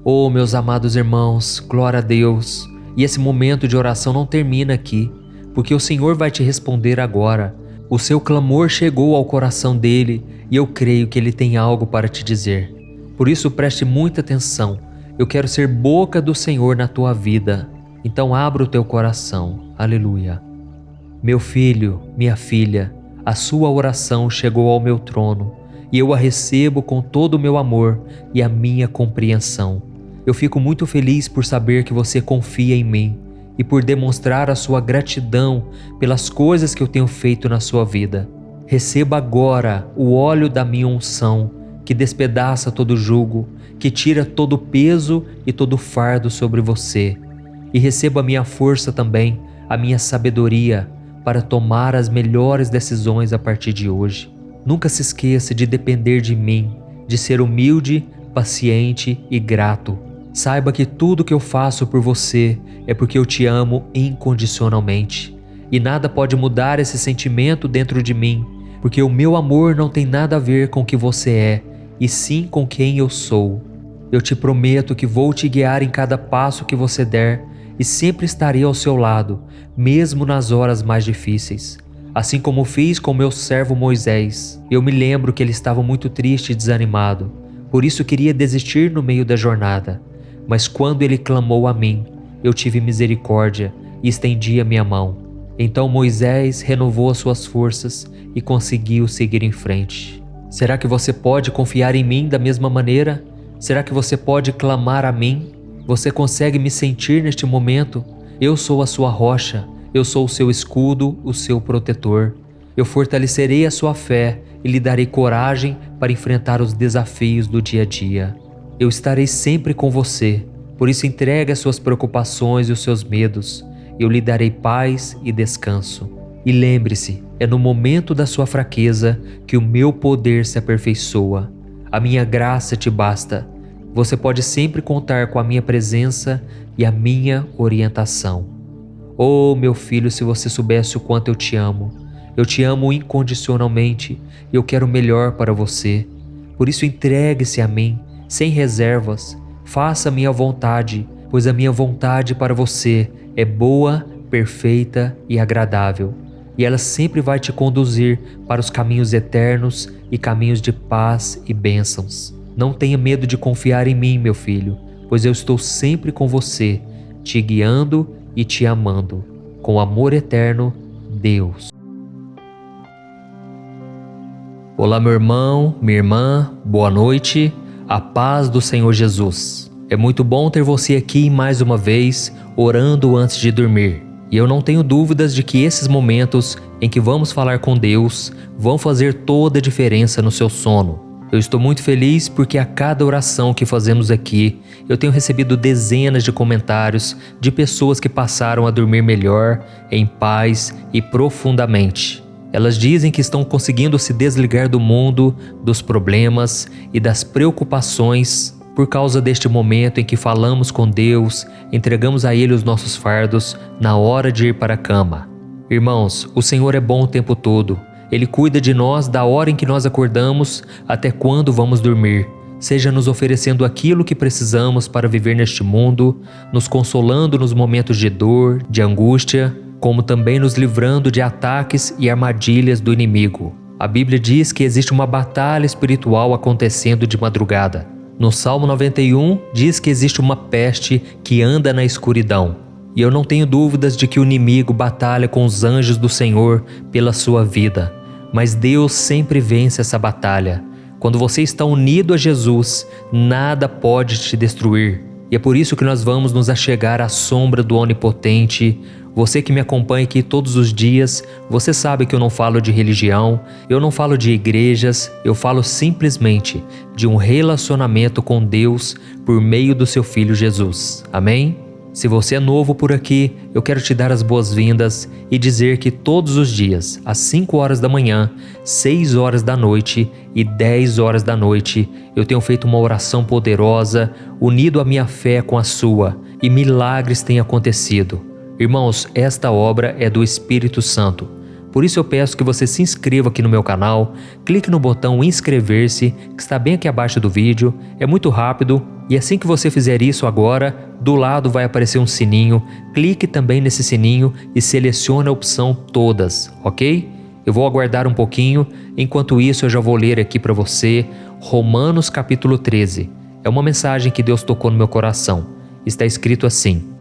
Oh, meus amados irmãos, glória a Deus. E esse momento de oração não termina aqui, porque o Senhor vai te responder agora. O seu clamor chegou ao coração dele e eu creio que ele tem algo para te dizer. Por isso preste muita atenção. Eu quero ser boca do Senhor na tua vida. Então abra o teu coração. Aleluia. Meu filho, minha filha, a sua oração chegou ao meu trono e eu a recebo com todo o meu amor e a minha compreensão. Eu fico muito feliz por saber que você confia em mim e por demonstrar a sua gratidão pelas coisas que eu tenho feito na sua vida. Receba agora o óleo da minha unção, que despedaça todo jugo, que tira todo o peso e todo o fardo sobre você. E receba a minha força também, a minha sabedoria, para tomar as melhores decisões a partir de hoje. Nunca se esqueça de depender de mim, de ser humilde, paciente e grato. Saiba que tudo que eu faço por você é porque eu te amo incondicionalmente. E nada pode mudar esse sentimento dentro de mim, porque o meu amor não tem nada a ver com o que você é, e sim com quem eu sou. Eu te prometo que vou te guiar em cada passo que você der e sempre estarei ao seu lado, mesmo nas horas mais difíceis. Assim como fiz com meu servo Moisés. Eu me lembro que ele estava muito triste e desanimado, por isso queria desistir no meio da jornada. Mas quando ele clamou a mim, eu tive misericórdia e estendi a minha mão. Então Moisés renovou as suas forças e conseguiu seguir em frente. Será que você pode confiar em mim da mesma maneira? Será que você pode clamar a mim? Você consegue me sentir neste momento? Eu sou a sua rocha, eu sou o seu escudo, o seu protetor. Eu fortalecerei a sua fé e lhe darei coragem para enfrentar os desafios do dia a dia. Eu estarei sempre com você, por isso entregue as suas preocupações e os seus medos. Eu lhe darei paz e descanso. E lembre-se, é no momento da sua fraqueza que o meu poder se aperfeiçoa. A minha graça te basta. Você pode sempre contar com a minha presença e a minha orientação. Oh, meu filho, se você soubesse o quanto eu te amo. Eu te amo incondicionalmente e eu quero o melhor para você. Por isso entregue-se a mim, sem reservas. Faça a minha vontade, pois a minha vontade para você é boa, perfeita e agradável, e ela sempre vai te conduzir para os caminhos eternos e caminhos de paz e bênçãos. Não tenha medo de confiar em mim, meu filho, pois eu estou sempre com você, te guiando e te amando. Com amor eterno, Deus. Olá, meu irmão, minha irmã, boa noite, a paz do Senhor Jesus. É muito bom ter você aqui mais uma vez, orando antes de dormir. E eu não tenho dúvidas de que esses momentos em que vamos falar com Deus vão fazer toda a diferença no seu sono. Eu estou muito feliz porque a cada oração que fazemos aqui, eu tenho recebido dezenas de comentários de pessoas que passaram a dormir melhor, em paz e profundamente. Elas dizem que estão conseguindo se desligar do mundo, dos problemas e das preocupações por causa deste momento em que falamos com Deus, entregamos a Ele os nossos fardos na hora de ir para a cama. Irmãos, o Senhor é bom o tempo todo. Ele cuida de nós da hora em que nós acordamos até quando vamos dormir, seja nos oferecendo aquilo que precisamos para viver neste mundo, nos consolando nos momentos de dor, de angústia, como também nos livrando de ataques e armadilhas do inimigo. A Bíblia diz que existe uma batalha espiritual acontecendo de madrugada. No Salmo 91 diz que existe uma peste que anda na escuridão. E eu não tenho dúvidas de que o inimigo batalha com os anjos do Senhor pela sua vida. Mas Deus sempre vence essa batalha. Quando você está unido a Jesus, nada pode te destruir. E é por isso que nós vamos nos achegar à sombra do Onipotente. Você que me acompanha aqui todos os dias, você sabe que eu não falo de religião, eu não falo de igrejas, eu falo simplesmente de um relacionamento com Deus por meio do seu Filho Jesus. Amém? Se você é novo por aqui, eu quero te dar as boas-vindas e dizer que todos os dias, às 5 horas da manhã, 6 horas da noite e 10 horas da noite, eu tenho feito uma oração poderosa, unido a minha fé com a sua, e milagres têm acontecido. Irmãos, esta obra é do Espírito Santo. Por isso eu peço que você se inscreva aqui no meu canal, clique no botão inscrever-se, que está bem aqui abaixo do vídeo, é muito rápido, e assim que você fizer isso agora, do lado vai aparecer um sininho, clique também nesse sininho e selecione a opção todas, ok? Eu vou aguardar um pouquinho, enquanto isso eu já vou ler aqui para você Romanos capítulo 13. É uma mensagem que Deus tocou no meu coração. Está escrito assim: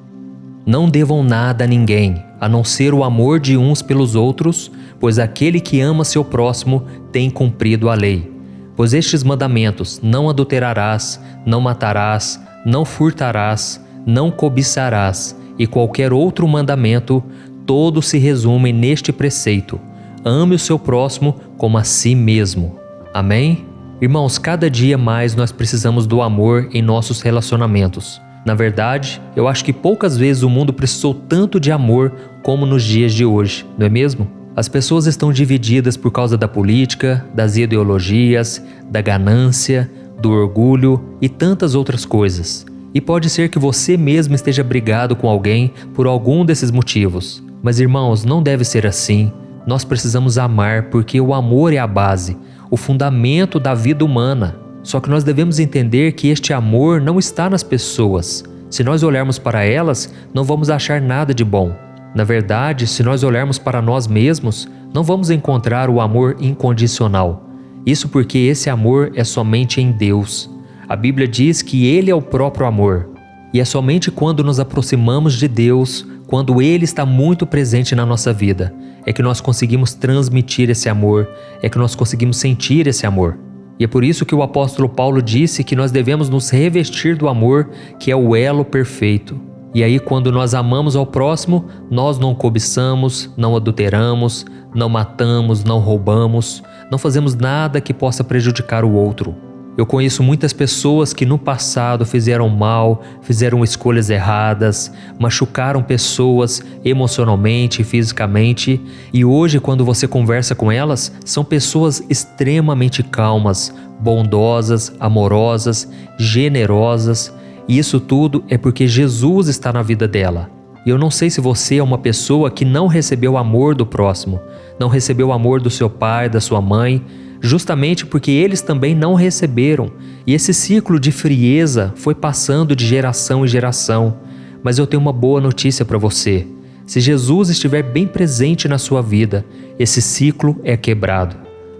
não devam nada a ninguém, a não ser o amor de uns pelos outros, pois aquele que ama seu próximo tem cumprido a lei. Pois estes mandamentos: não adulterarás, não matarás, não furtarás, não cobiçarás, e qualquer outro mandamento, todos se resumem neste preceito: ame o seu próximo como a si mesmo. Amém? Irmãos, cada dia mais nós precisamos do amor em nossos relacionamentos. Na verdade, eu acho que poucas vezes o mundo precisou tanto de amor como nos dias de hoje, não é mesmo? As pessoas estão divididas por causa da política, das ideologias, da ganância, do orgulho e tantas outras coisas. E pode ser que você mesmo esteja brigado com alguém por algum desses motivos. Mas irmãos, não deve ser assim. Nós precisamos amar porque o amor é a base, o fundamento da vida humana. Só que nós devemos entender que este amor não está nas pessoas. Se nós olharmos para elas, não vamos achar nada de bom. Na verdade, se nós olharmos para nós mesmos, não vamos encontrar o amor incondicional. Isso porque esse amor é somente em Deus. A Bíblia diz que Ele é o próprio amor. E é somente quando nos aproximamos de Deus, quando Ele está muito presente na nossa vida, é que nós conseguimos transmitir esse amor, é que nós conseguimos sentir esse amor. E é por isso que o apóstolo Paulo disse que nós devemos nos revestir do amor, que é o elo perfeito. E aí, quando nós amamos ao próximo, nós não cobiçamos, não adulteramos, não matamos, não roubamos, não fazemos nada que possa prejudicar o outro. Eu conheço muitas pessoas que no passado fizeram mal, fizeram escolhas erradas, machucaram pessoas emocionalmente e fisicamente, e hoje, quando você conversa com elas, são pessoas extremamente calmas, bondosas, amorosas, generosas, e isso tudo é porque Jesus está na vida dela. E eu não sei se você é uma pessoa que não recebeu o amor do próximo, não recebeu o amor do seu pai, da sua mãe, justamente porque eles também não receberam. E esse ciclo de frieza foi passando de geração em geração. Mas eu tenho uma boa notícia para você. Se Jesus estiver bem presente na sua vida, esse ciclo é quebrado.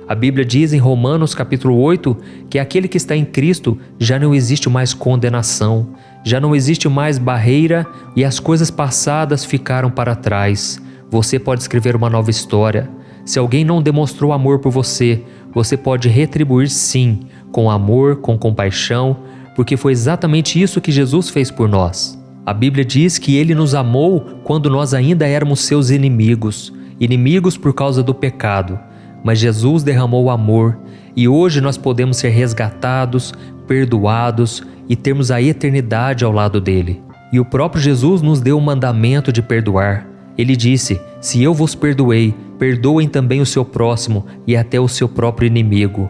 A Bíblia diz em Romanos capítulo 8 que aquele que está em Cristo já não existe mais condenação, já não existe mais barreira e as coisas passadas ficaram para trás. Você pode escrever uma nova história. Se alguém não demonstrou amor por você, você pode retribuir sim, com amor, com compaixão, porque foi exatamente isso que Jesus fez por nós. A Bíblia diz que Ele nos amou quando nós ainda éramos seus inimigos por causa do pecado. Mas Jesus derramou amor e hoje nós podemos ser resgatados, perdoados e termos a eternidade ao lado dele. E o próprio Jesus nos deu o mandamento de perdoar. Ele disse: se eu vos perdoei, perdoem também o seu próximo e até o seu próprio inimigo.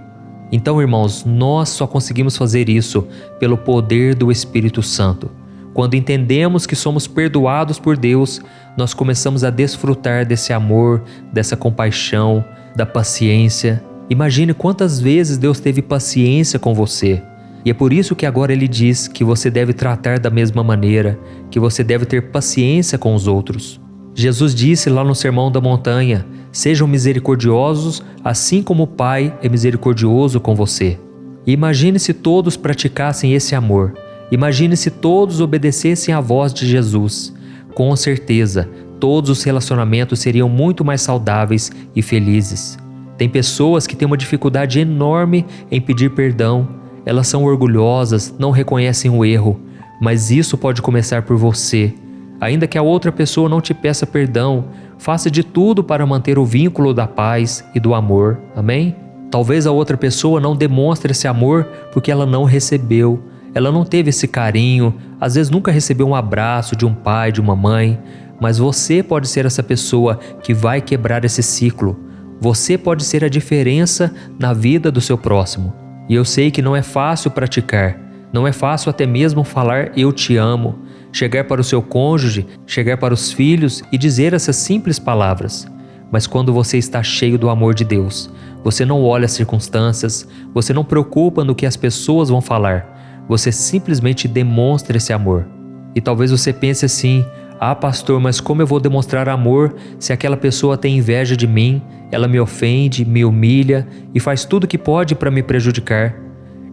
Então, irmãos, nós só conseguimos fazer isso pelo poder do Espírito Santo. Quando entendemos que somos perdoados por Deus, nós começamos a desfrutar desse amor, dessa compaixão, da paciência. Imagine quantas vezes Deus teve paciência com você. E é por isso que agora Ele diz que você deve tratar da mesma maneira, que você deve ter paciência com os outros. Jesus disse lá no Sermão da Montanha: sejam misericordiosos, assim como o Pai é misericordioso com você. E imagine se todos praticassem esse amor. Imagine se todos obedecessem à voz de Jesus. Com certeza, todos os relacionamentos seriam muito mais saudáveis e felizes. Tem pessoas que têm uma dificuldade enorme em pedir perdão. Elas são orgulhosas, não reconhecem o erro, mas isso pode começar por você. Ainda que a outra pessoa não te peça perdão, faça de tudo para manter o vínculo da paz e do amor. Amém? Talvez a outra pessoa não demonstre esse amor porque ela não recebeu. Ela não teve esse carinho, às vezes nunca recebeu um abraço de um pai, de uma mãe, mas você pode ser essa pessoa que vai quebrar esse ciclo. Você pode ser a diferença na vida do seu próximo. E eu sei que não é fácil praticar, não é fácil até mesmo falar eu te amo, chegar para o seu cônjuge, chegar para os filhos e dizer essas simples palavras. Mas quando você está cheio do amor de Deus, você não olha as circunstâncias, você não preocupa no que as pessoas vão falar. Você simplesmente demonstra esse amor. E talvez você pense assim: ah, pastor, mas como eu vou demonstrar amor se aquela pessoa tem inveja de mim, ela me ofende, me humilha e faz tudo que pode para me prejudicar?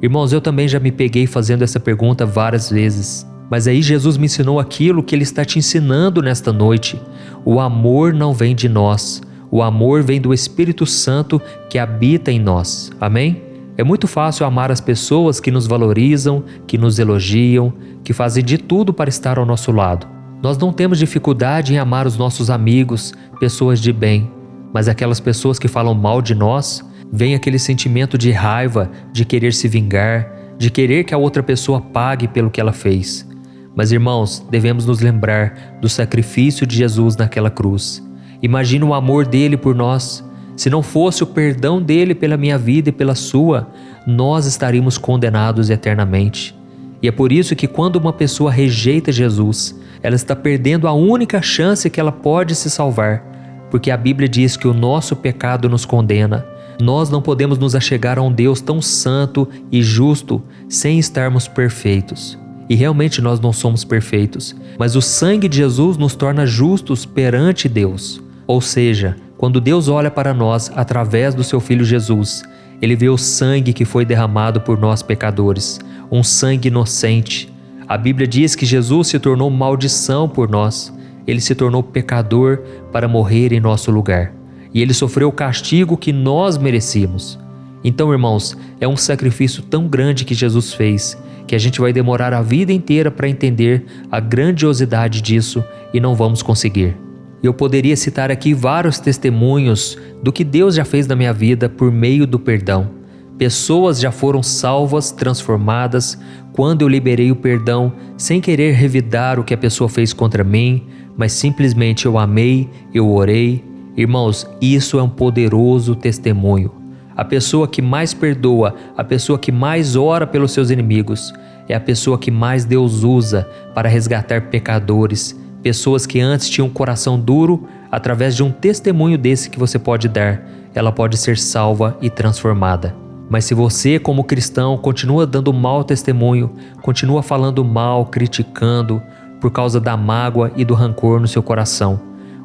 Irmãos, eu também já me peguei fazendo essa pergunta várias vezes. Mas aí Jesus me ensinou aquilo que Ele está te ensinando nesta noite. O amor não vem de nós. O amor vem do Espírito Santo que habita em nós. Amém? É muito fácil amar as pessoas que nos valorizam, que nos elogiam, que fazem de tudo para estar ao nosso lado. Nós não temos dificuldade em amar os nossos amigos, pessoas de bem, mas aquelas pessoas que falam mal de nós, vem aquele sentimento de raiva, de querer se vingar, de querer que a outra pessoa pague pelo que ela fez. Mas, irmãos, devemos nos lembrar do sacrifício de Jesus naquela cruz. Imagina o amor dele por nós. Se não fosse o perdão dele pela minha vida e pela sua, nós estaríamos condenados eternamente. E é por isso que quando uma pessoa rejeita Jesus, ela está perdendo a única chance que ela pode se salvar, porque a Bíblia diz que o nosso pecado nos condena. Nós não podemos nos achegar a um Deus tão santo e justo sem estarmos perfeitos. E realmente nós não somos perfeitos, mas o sangue de Jesus nos torna justos perante Deus. Ou seja, quando Deus olha para nós através do seu Filho Jesus, Ele vê o sangue que foi derramado por nós pecadores, um sangue inocente. A Bíblia diz que Jesus se tornou maldição por nós. Ele se tornou pecador para morrer em nosso lugar. E Ele sofreu o castigo que nós merecíamos. Então, irmãos, é um sacrifício tão grande que Jesus fez, que a gente vai demorar a vida inteira para entender a grandiosidade disso e não vamos conseguir. Eu poderia citar aqui vários testemunhos do que Deus já fez na minha vida por meio do perdão. Pessoas já foram salvas, transformadas, quando eu liberei o perdão, sem querer revidar o que a pessoa fez contra mim, mas simplesmente eu amei, eu orei. Irmãos, isso é um poderoso testemunho. A pessoa que mais perdoa, a pessoa que mais ora pelos seus inimigos, é a pessoa que mais Deus usa para resgatar pecadores, pessoas que antes tinham um coração duro. Através de um testemunho desse que você pode dar, ela pode ser salva e transformada. Mas se você, como cristão, continua dando mau testemunho, continua falando mal, criticando, por causa da mágoa e do rancor no seu coração,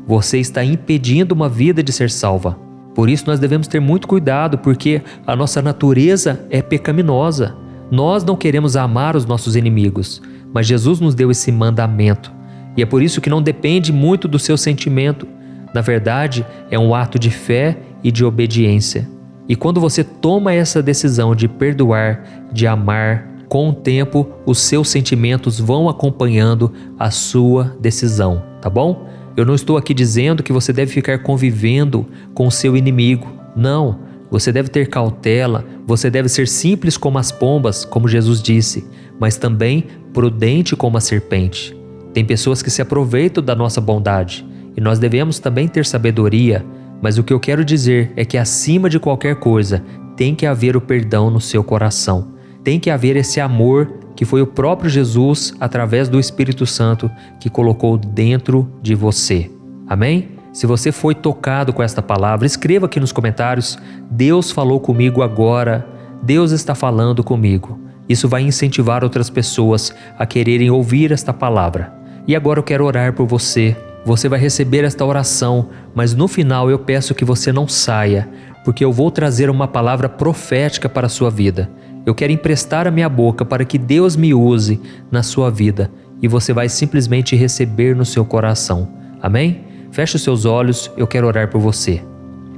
você está impedindo uma vida de ser salva. Por isso nós devemos ter muito cuidado, porque a nossa natureza é pecaminosa. Nós não queremos amar os nossos inimigos, mas Jesus nos deu esse mandamento. E é por isso que não depende muito do seu sentimento. Na verdade, é um ato de fé e de obediência. E quando você toma essa decisão de perdoar, de amar, com o tempo, os seus sentimentos vão acompanhando a sua decisão, tá bom? Eu não estou aqui dizendo que você deve ficar convivendo com o seu inimigo. Não, você deve ter cautela, você deve ser simples como as pombas, como Jesus disse, mas também prudente como a serpente. Tem pessoas que se aproveitam da nossa bondade e nós devemos também ter sabedoria, mas o que eu quero dizer é que acima de qualquer coisa tem que haver o perdão no seu coração. Tem que haver esse amor que foi o próprio Jesus, através do Espírito Santo, que colocou dentro de você. Amém? Se você foi tocado com esta palavra, escreva aqui nos comentários: Deus falou comigo agora, Deus está falando comigo. Isso vai incentivar outras pessoas a quererem ouvir esta palavra. E agora eu quero orar por você. Você vai receber esta oração, mas no final eu peço que você não saia, porque eu vou trazer uma palavra profética para a sua vida. Eu quero emprestar a minha boca para que Deus me use na sua vida e você vai simplesmente receber no seu coração. Amém? Feche os seus olhos, eu quero orar por você.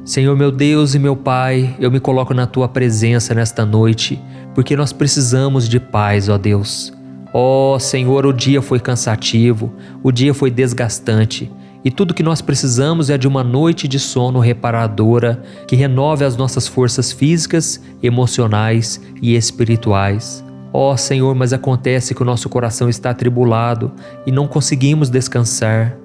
Senhor meu Deus e meu Pai, eu me coloco na Tua presença nesta noite, porque nós precisamos de paz, ó Deus. Ó Senhor, o dia foi cansativo, o dia foi desgastante, e tudo que nós precisamos é de uma noite de sono reparadora que renove as nossas forças físicas, emocionais e espirituais. Ó Senhor, mas acontece que o nosso coração está atribulado e não conseguimos descansar.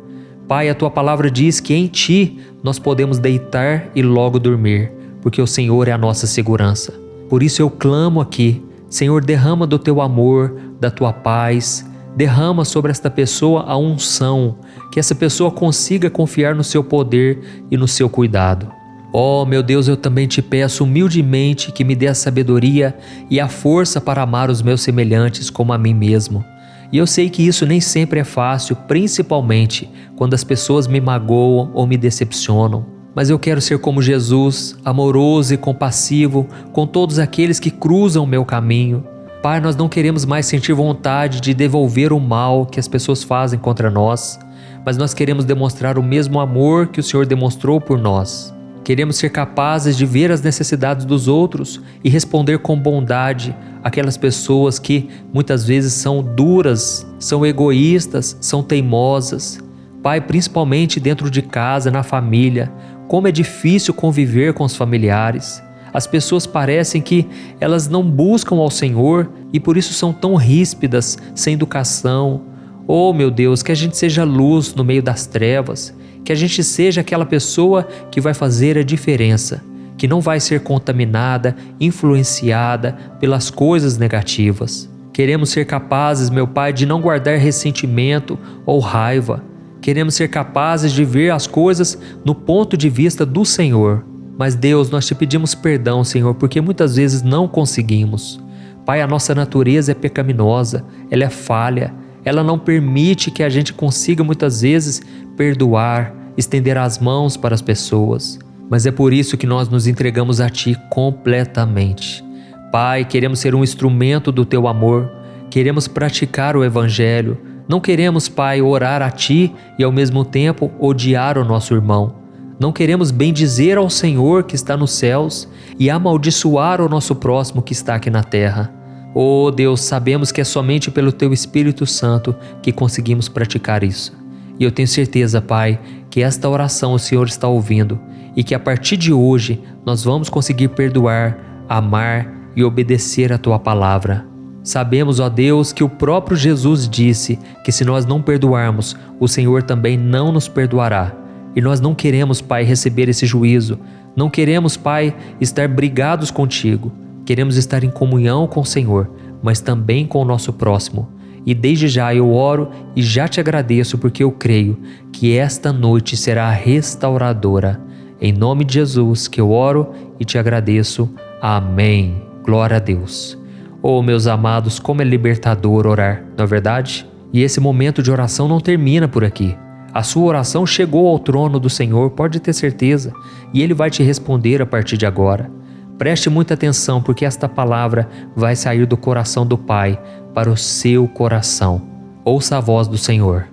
Pai, a Tua palavra diz que em Ti nós podemos deitar e logo dormir, porque o Senhor é a nossa segurança. Por isso eu clamo aqui: Senhor, derrama do Teu amor, da Tua paz, derrama sobre esta pessoa a unção, que essa pessoa consiga confiar no Seu poder e no Seu cuidado. Oh, meu Deus, eu também Te peço humildemente que me dê a sabedoria e a força para amar os meus semelhantes como a mim mesmo. E eu sei que isso nem sempre é fácil, principalmente quando as pessoas me magoam ou me decepcionam. Mas eu quero ser como Jesus, amoroso e compassivo com todos aqueles que cruzam o meu caminho. Pai, nós não queremos mais sentir vontade de devolver o mal que as pessoas fazem contra nós, mas nós queremos demonstrar o mesmo amor que o Senhor demonstrou por nós. Queremos ser capazes de ver as necessidades dos outros e responder com bondade aquelas pessoas que muitas vezes são duras, são egoístas, são teimosas. Pai, principalmente dentro de casa, na família, como é difícil conviver com os familiares. As pessoas parecem que elas não buscam ao Senhor e por isso são tão ríspidas, sem educação. Oh, meu Deus, que a gente seja luz no meio das trevas, que a gente seja aquela pessoa que vai fazer a diferença, que não vai ser contaminada, influenciada pelas coisas negativas. Queremos ser capazes, meu Pai, de não guardar ressentimento ou raiva. Queremos ser capazes de ver as coisas no ponto de vista do Senhor. Mas Deus, nós Te pedimos perdão, Senhor, porque muitas vezes não conseguimos. Pai, a nossa natureza é pecaminosa, ela é falha, ela não permite que a gente consiga muitas vezes perdoar, estender as mãos para as pessoas. Mas é por isso que nós nos entregamos a Ti completamente. Pai, queremos ser um instrumento do Teu amor, queremos praticar o Evangelho, não queremos, Pai, orar a Ti e ao mesmo tempo odiar o nosso irmão. Não queremos bendizer ao Senhor que está nos céus e amaldiçoar o nosso próximo que está aqui na terra. Oh Deus, sabemos que é somente pelo Teu Espírito Santo que conseguimos praticar isso. E eu tenho certeza, Pai, que esta oração o Senhor está ouvindo e que a partir de hoje nós vamos conseguir perdoar, amar e obedecer a Tua palavra. Sabemos, ó Deus, que o próprio Jesus disse que se nós não perdoarmos, o Senhor também não nos perdoará. E nós não queremos, Pai, receber esse juízo. Não queremos, Pai, estar brigados contigo. Queremos estar em comunhão com o Senhor, mas também com o nosso próximo. E desde já eu oro e já Te agradeço porque eu creio que esta noite será restauradora. Em nome de Jesus que eu oro e Te agradeço. Amém. Glória a Deus. Oh, meus amados, como é libertador orar, não é verdade? E esse momento de oração não termina por aqui. A sua oração chegou ao trono do Senhor, pode ter certeza, e Ele vai te responder a partir de agora. Preste muita atenção, porque esta palavra vai sair do coração do Pai para o seu coração. Ouça a voz do Senhor.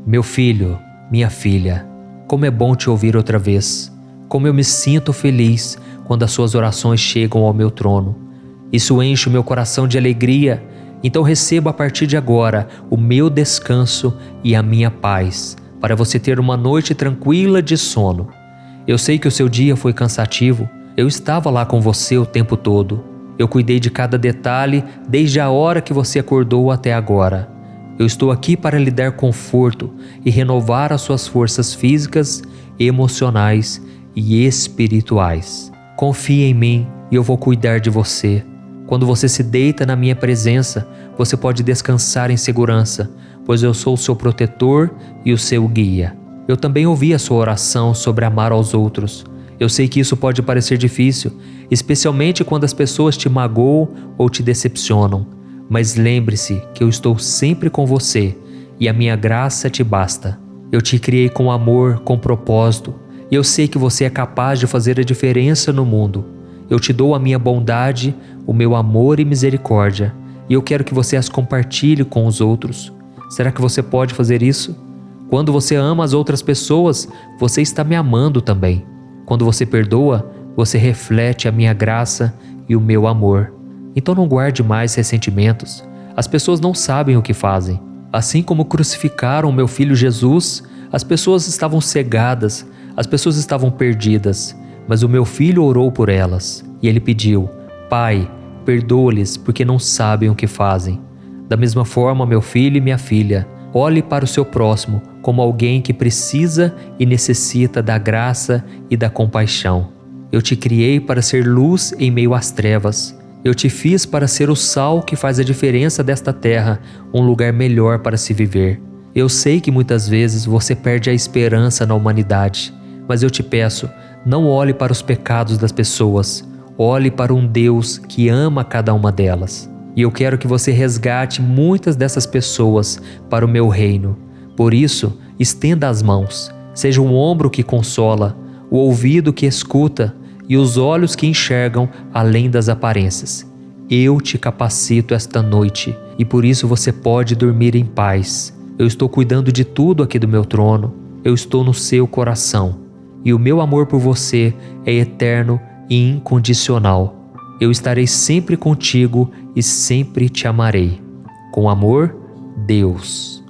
Meu filho, minha filha, como é bom te ouvir outra vez. Como eu me sinto feliz quando as suas orações chegam ao meu trono. Isso enche o meu coração de alegria. Então receba a partir de agora o meu descanso e a minha paz, para você ter uma noite tranquila de sono. Eu sei que o seu dia foi cansativo. Eu estava lá com você o tempo todo. Eu cuidei de cada detalhe desde a hora que você acordou até agora. Eu estou aqui para lhe dar conforto e renovar as suas forças físicas, emocionais e espirituais. Confie em mim e eu vou cuidar de você. Quando você se deita na minha presença, você pode descansar em segurança, pois eu sou o seu protetor e o seu guia. Eu também ouvi a sua oração sobre amar aos outros. Eu sei que isso pode parecer difícil, especialmente quando as pessoas te magoam ou te decepcionam. Mas lembre-se que eu estou sempre com você e a minha graça te basta. Eu te criei com amor, com propósito, e eu sei que você é capaz de fazer a diferença no mundo. Eu te dou a minha bondade, o meu amor e misericórdia, e eu quero que você as compartilhe com os outros. Será que você pode fazer isso? Quando você ama as outras pessoas, você está me amando também. Quando você perdoa, você reflete a minha graça e o meu amor. Então não guarde mais ressentimentos. As pessoas não sabem o que fazem. Assim como crucificaram meu filho Jesus, as pessoas estavam cegadas, as pessoas estavam perdidas, mas o meu filho orou por elas e ele pediu: Pai, perdoa-lhes porque não sabem o que fazem. Da mesma forma, meu filho e minha filha, olhe para o seu próximo como alguém que precisa e necessita da graça e da compaixão. Eu te criei para ser luz em meio às trevas. Eu te fiz para ser o sal que faz a diferença desta terra, um lugar melhor para se viver. Eu sei que muitas vezes você perde a esperança na humanidade, mas eu te peço, não olhe para os pecados das pessoas, olhe para um Deus que ama cada uma delas. E eu quero que você resgate muitas dessas pessoas para o meu reino. Por isso, estenda as mãos, seja um ombro que consola, o ouvido que escuta e os olhos que enxergam além das aparências. Eu te capacito esta noite e por isso você pode dormir em paz. Eu estou cuidando de tudo aqui do meu trono. Eu estou no seu coração e o meu amor por você é eterno e incondicional. Eu estarei sempre contigo e sempre te amarei. Com amor, Deus.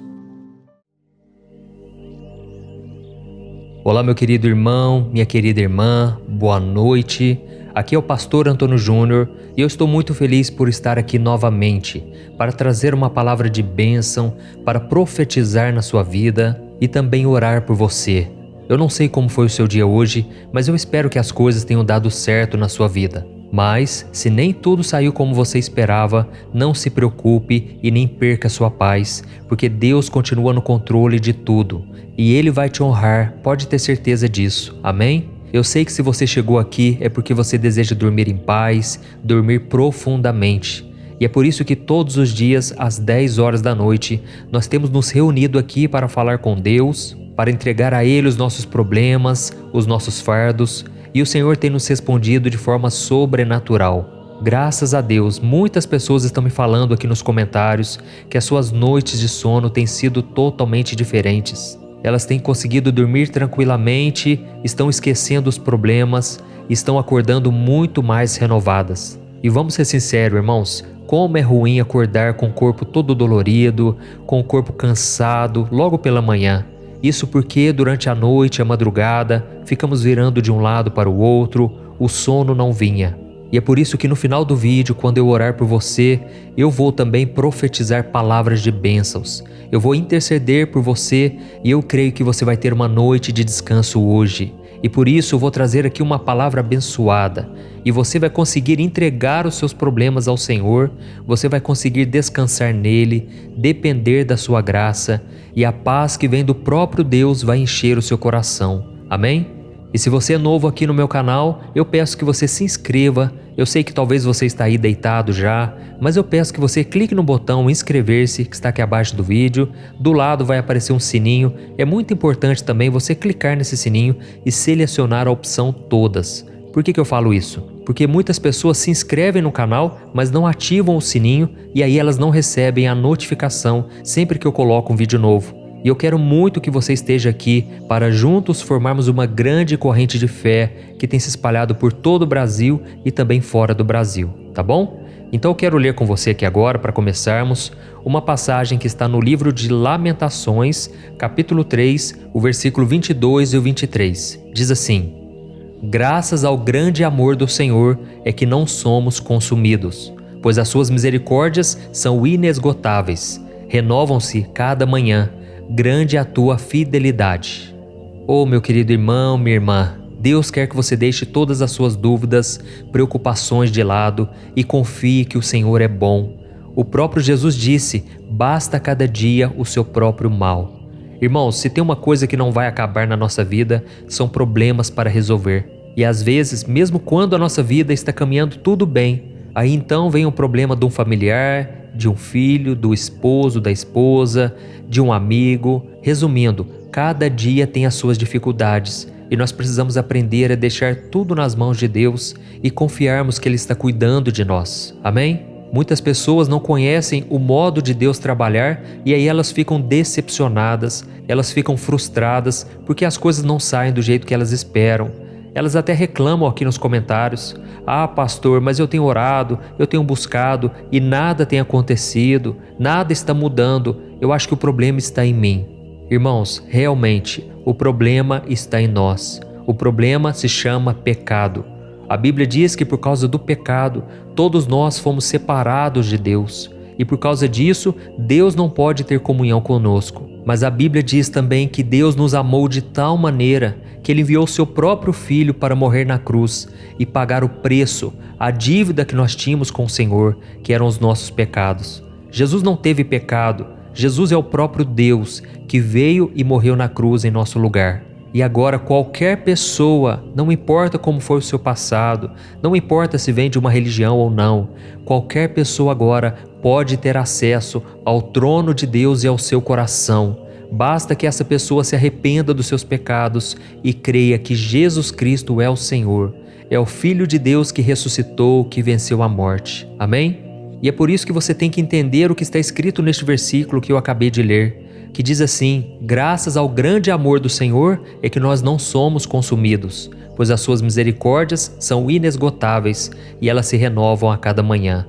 Olá, meu querido irmão, minha querida irmã, boa noite. Aqui é o pastor Antônio Júnior e eu estou muito feliz por estar aqui novamente para trazer uma palavra de bênção, para profetizar na sua vida e também orar por você. Eu não sei como foi o seu dia hoje, mas eu espero que as coisas tenham dado certo na sua vida. Mas, se nem tudo saiu como você esperava, não se preocupe e nem perca sua paz, porque Deus continua no controle de tudo e Ele vai te honrar, pode ter certeza disso, amém? Eu sei que se você chegou aqui é porque você deseja dormir em paz, dormir profundamente. E é por isso que todos os dias, às 10 horas da noite, nós temos nos reunido aqui para falar com Deus, para entregar a Ele os nossos problemas, os nossos fardos, e o Senhor tem nos respondido de forma sobrenatural. Graças a Deus, muitas pessoas estão me falando aqui nos comentários que as suas noites de sono têm sido totalmente diferentes. Elas têm conseguido dormir tranquilamente, estão esquecendo os problemas, estão acordando muito mais renovadas. E vamos ser sinceros, irmãos, como é ruim acordar com o corpo todo dolorido, com o corpo cansado, logo pela manhã. Isso porque durante a noite, a madrugada, ficamos virando de um lado para o outro, o sono não vinha. E é por isso que no final do vídeo, quando eu orar por você, eu vou também profetizar palavras de bênçãos. Eu vou interceder por você e eu creio que você vai ter uma noite de descanso hoje. E por isso eu vou trazer aqui uma palavra abençoada. E você vai conseguir entregar os seus problemas ao Senhor, você vai conseguir descansar nele, depender da sua graça, e a paz que vem do próprio Deus vai encher o seu coração. Amém? E se você é novo aqui no meu canal, eu peço que você se inscreva, Eu sei que talvez você está aí deitado já, mas eu peço que você clique no botão inscrever-se que está aqui abaixo do vídeo. Do lado vai aparecer um sininho. É muito importante também você clicar nesse sininho e selecionar a opção todas. Por que eu falo isso? Porque muitas pessoas se inscrevem no canal, mas não ativam o sininho e aí elas não recebem a notificação sempre que eu coloco um vídeo novo. E eu quero muito que você esteja aqui para juntos formarmos uma grande corrente de fé que tem se espalhado por todo o Brasil e também fora do Brasil, tá bom? Então eu quero ler com você aqui agora, para começarmos, uma passagem que está no livro de Lamentações, capítulo 3, o versículo 22 e o 23. Diz assim: Graças ao grande amor do Senhor é que não somos consumidos, pois as suas misericórdias são inesgotáveis, renovam-se cada manhã. Grande é a tua fidelidade. Oh, meu querido irmão, minha irmã, Deus quer que você deixe todas as suas dúvidas, preocupações de lado e confie que o Senhor é bom. O próprio Jesus disse: basta cada dia o seu próprio mal. Irmãos, se tem uma coisa que não vai acabar na nossa vida, são problemas para resolver. E às vezes, mesmo quando a nossa vida está caminhando tudo bem, aí então vem o problema de um familiar, de um filho, do esposo, da esposa, de um amigo. Resumindo, cada dia tem as suas dificuldades e nós precisamos aprender a deixar tudo nas mãos de Deus e confiarmos que Ele está cuidando de nós. Amém? Muitas pessoas não conhecem o modo de Deus trabalhar e aí elas ficam decepcionadas, elas ficam frustradas porque as coisas não saem do jeito que elas esperam. Elas até reclamam aqui nos comentários: ah, pastor, mas eu tenho orado, eu tenho buscado e nada tem acontecido, nada está mudando, eu acho que o problema está em mim. Irmãos, realmente, o problema está em nós. O problema se chama pecado. A Bíblia diz que por causa do pecado, todos nós fomos separados de Deus. E por causa disso, Deus não pode ter comunhão conosco. Mas a Bíblia diz também que Deus nos amou de tal maneira que Ele enviou seu próprio Filho para morrer na cruz e pagar o preço, a dívida que nós tínhamos com o Senhor, que eram os nossos pecados. Jesus não teve pecado. Jesus é o próprio Deus que veio e morreu na cruz em nosso lugar. E agora qualquer pessoa, não importa como foi o seu passado, não importa se vem de uma religião ou não, qualquer pessoa agora pode ter acesso ao trono de Deus e ao seu coração. Basta que essa pessoa se arrependa dos seus pecados e creia que Jesus Cristo é o Senhor, é o Filho de Deus que ressuscitou, que venceu a morte. Amém? E é por isso que você tem que entender o que está escrito neste versículo que eu acabei de ler, que diz assim: graças ao grande amor do Senhor é que nós não somos consumidos, pois as suas misericórdias são inesgotáveis e elas se renovam a cada manhã.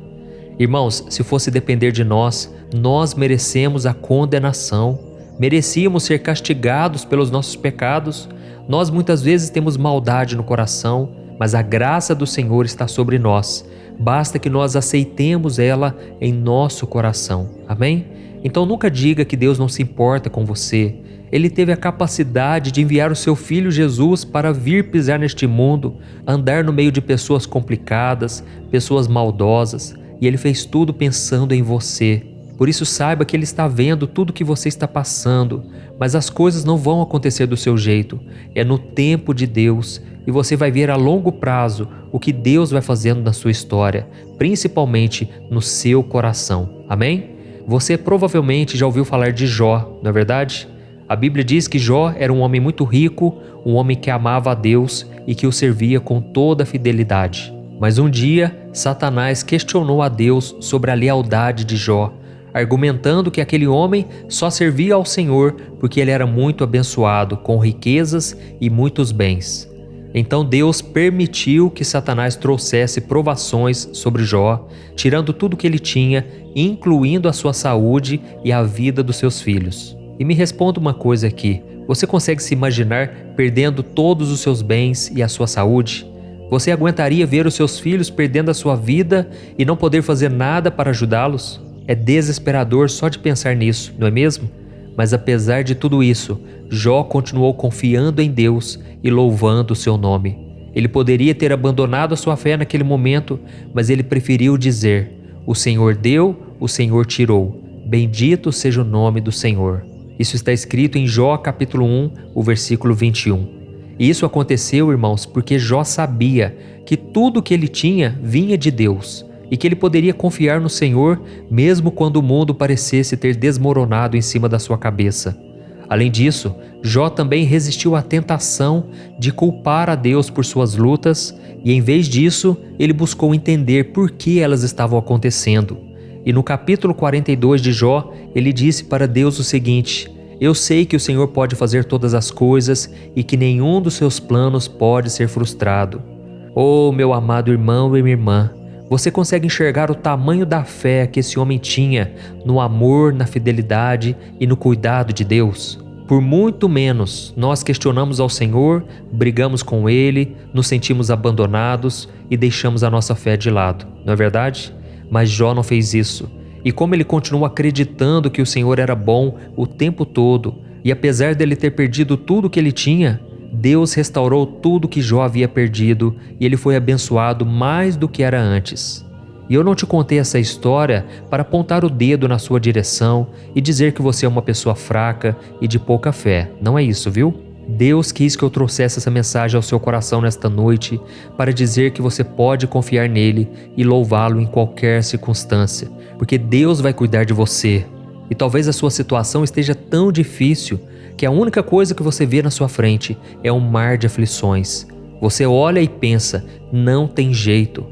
Irmãos, se fosse depender de nós, nós merecemos a condenação, merecíamos ser castigados pelos nossos pecados. Nós muitas vezes temos maldade no coração, mas a graça do Senhor está sobre nós. Basta que nós aceitemos ela em nosso coração. Amém? Então nunca diga que Deus não se importa com você. Ele teve a capacidade de enviar o seu Filho Jesus para vir pisar neste mundo, andar no meio de pessoas complicadas, pessoas maldosas, e Ele fez tudo pensando em você. Por isso saiba que Ele está vendo tudo que você está passando, mas as coisas não vão acontecer do seu jeito. É no tempo de Deus e você vai ver a longo prazo o que Deus vai fazendo na sua história, principalmente no seu coração. Amém? Você provavelmente já ouviu falar de Jó, não é verdade? A Bíblia diz que Jó era um homem muito rico, um homem que amava a Deus e que o servia com toda a fidelidade. Mas um dia, Satanás questionou a Deus sobre a lealdade de Jó, argumentando que aquele homem só servia ao Senhor porque ele era muito abençoado, com riquezas e muitos bens. Então Deus permitiu que Satanás trouxesse provações sobre Jó, tirando tudo que ele tinha, incluindo a sua saúde e a vida dos seus filhos. E me responda uma coisa aqui: você consegue se imaginar perdendo todos os seus bens e a sua saúde? Você aguentaria ver os seus filhos perdendo a sua vida e não poder fazer nada para ajudá-los? É desesperador só de pensar nisso, não é mesmo? Mas apesar de tudo isso, Jó continuou confiando em Deus e louvando o seu nome. Ele poderia ter abandonado a sua fé naquele momento, mas ele preferiu dizer: o Senhor deu, o Senhor tirou. Bendito seja o nome do Senhor. Isso está escrito em Jó capítulo 1, o versículo 21. E isso aconteceu, irmãos, porque Jó sabia que tudo o que ele tinha vinha de Deus e que ele poderia confiar no Senhor mesmo quando o mundo parecesse ter desmoronado em cima da sua cabeça. Além disso, Jó também resistiu à tentação de culpar a Deus por suas lutas e, em vez disso, ele buscou entender por que elas estavam acontecendo. E no capítulo 42 de Jó, ele disse para Deus o seguinte: eu sei que o Senhor pode fazer todas as coisas e que nenhum dos seus planos pode ser frustrado. Oh, meu amado irmão e minha irmã, você consegue enxergar o tamanho da fé que esse homem tinha no amor, na fidelidade e no cuidado de Deus? Por muito menos, nós questionamos ao Senhor, brigamos com Ele, nos sentimos abandonados e deixamos a nossa fé de lado, não é verdade? Mas Jó não fez isso. E como ele continuou acreditando que o Senhor era bom o tempo todo, e apesar dele ter perdido tudo que ele tinha, Deus restaurou tudo que Jó havia perdido e ele foi abençoado mais do que era antes. E eu não te contei essa história para apontar o dedo na sua direção e dizer que você é uma pessoa fraca e de pouca fé. Não é isso, viu? Deus quis que eu trouxesse essa mensagem ao seu coração nesta noite para dizer que você pode confiar nele e louvá-lo em qualquer circunstância, porque Deus vai cuidar de você. E talvez a sua situação esteja tão difícil que a única coisa que você vê na sua frente é um mar de aflições. Você olha e pensa, não tem jeito.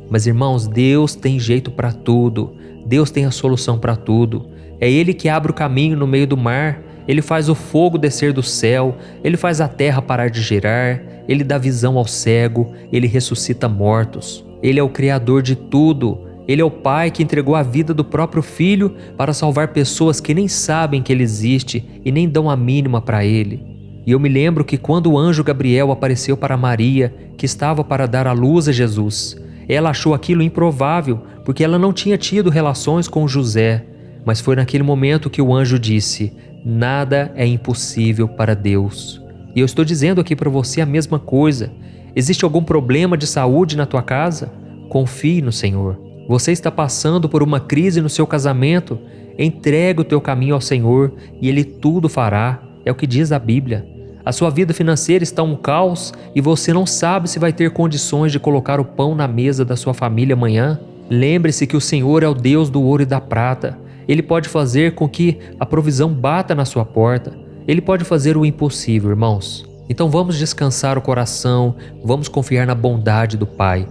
Mas irmãos, Deus tem jeito para tudo. Deus tem a solução para tudo. É Ele que abre o caminho no meio do mar. Ele faz o fogo descer do céu. Ele faz a terra parar de girar. Ele dá visão ao cego. Ele ressuscita mortos. Ele é o Criador de tudo. Ele é o Pai que entregou a vida do próprio Filho para salvar pessoas que nem sabem que Ele existe e nem dão a mínima para Ele. E eu me lembro que quando o anjo Gabriel apareceu para Maria, que estava para dar à luz a Jesus, ela achou aquilo improvável, porque ela não tinha tido relações com José. Mas foi naquele momento que o anjo disse: nada é impossível para Deus. E eu estou dizendo aqui para você a mesma coisa. Existe algum problema de saúde na tua casa? Confie no Senhor. Você está passando por uma crise no seu casamento? Entregue o teu caminho ao Senhor e Ele tudo fará. É o que diz a Bíblia. A sua vida financeira está um caos e você não sabe se vai ter condições de colocar o pão na mesa da sua família amanhã? Lembre-se que o Senhor é o Deus do ouro e da prata. Ele pode fazer com que a provisão bata na sua porta. Ele pode fazer o impossível, irmãos. Então vamos descansar o coração, vamos confiar na bondade do Pai.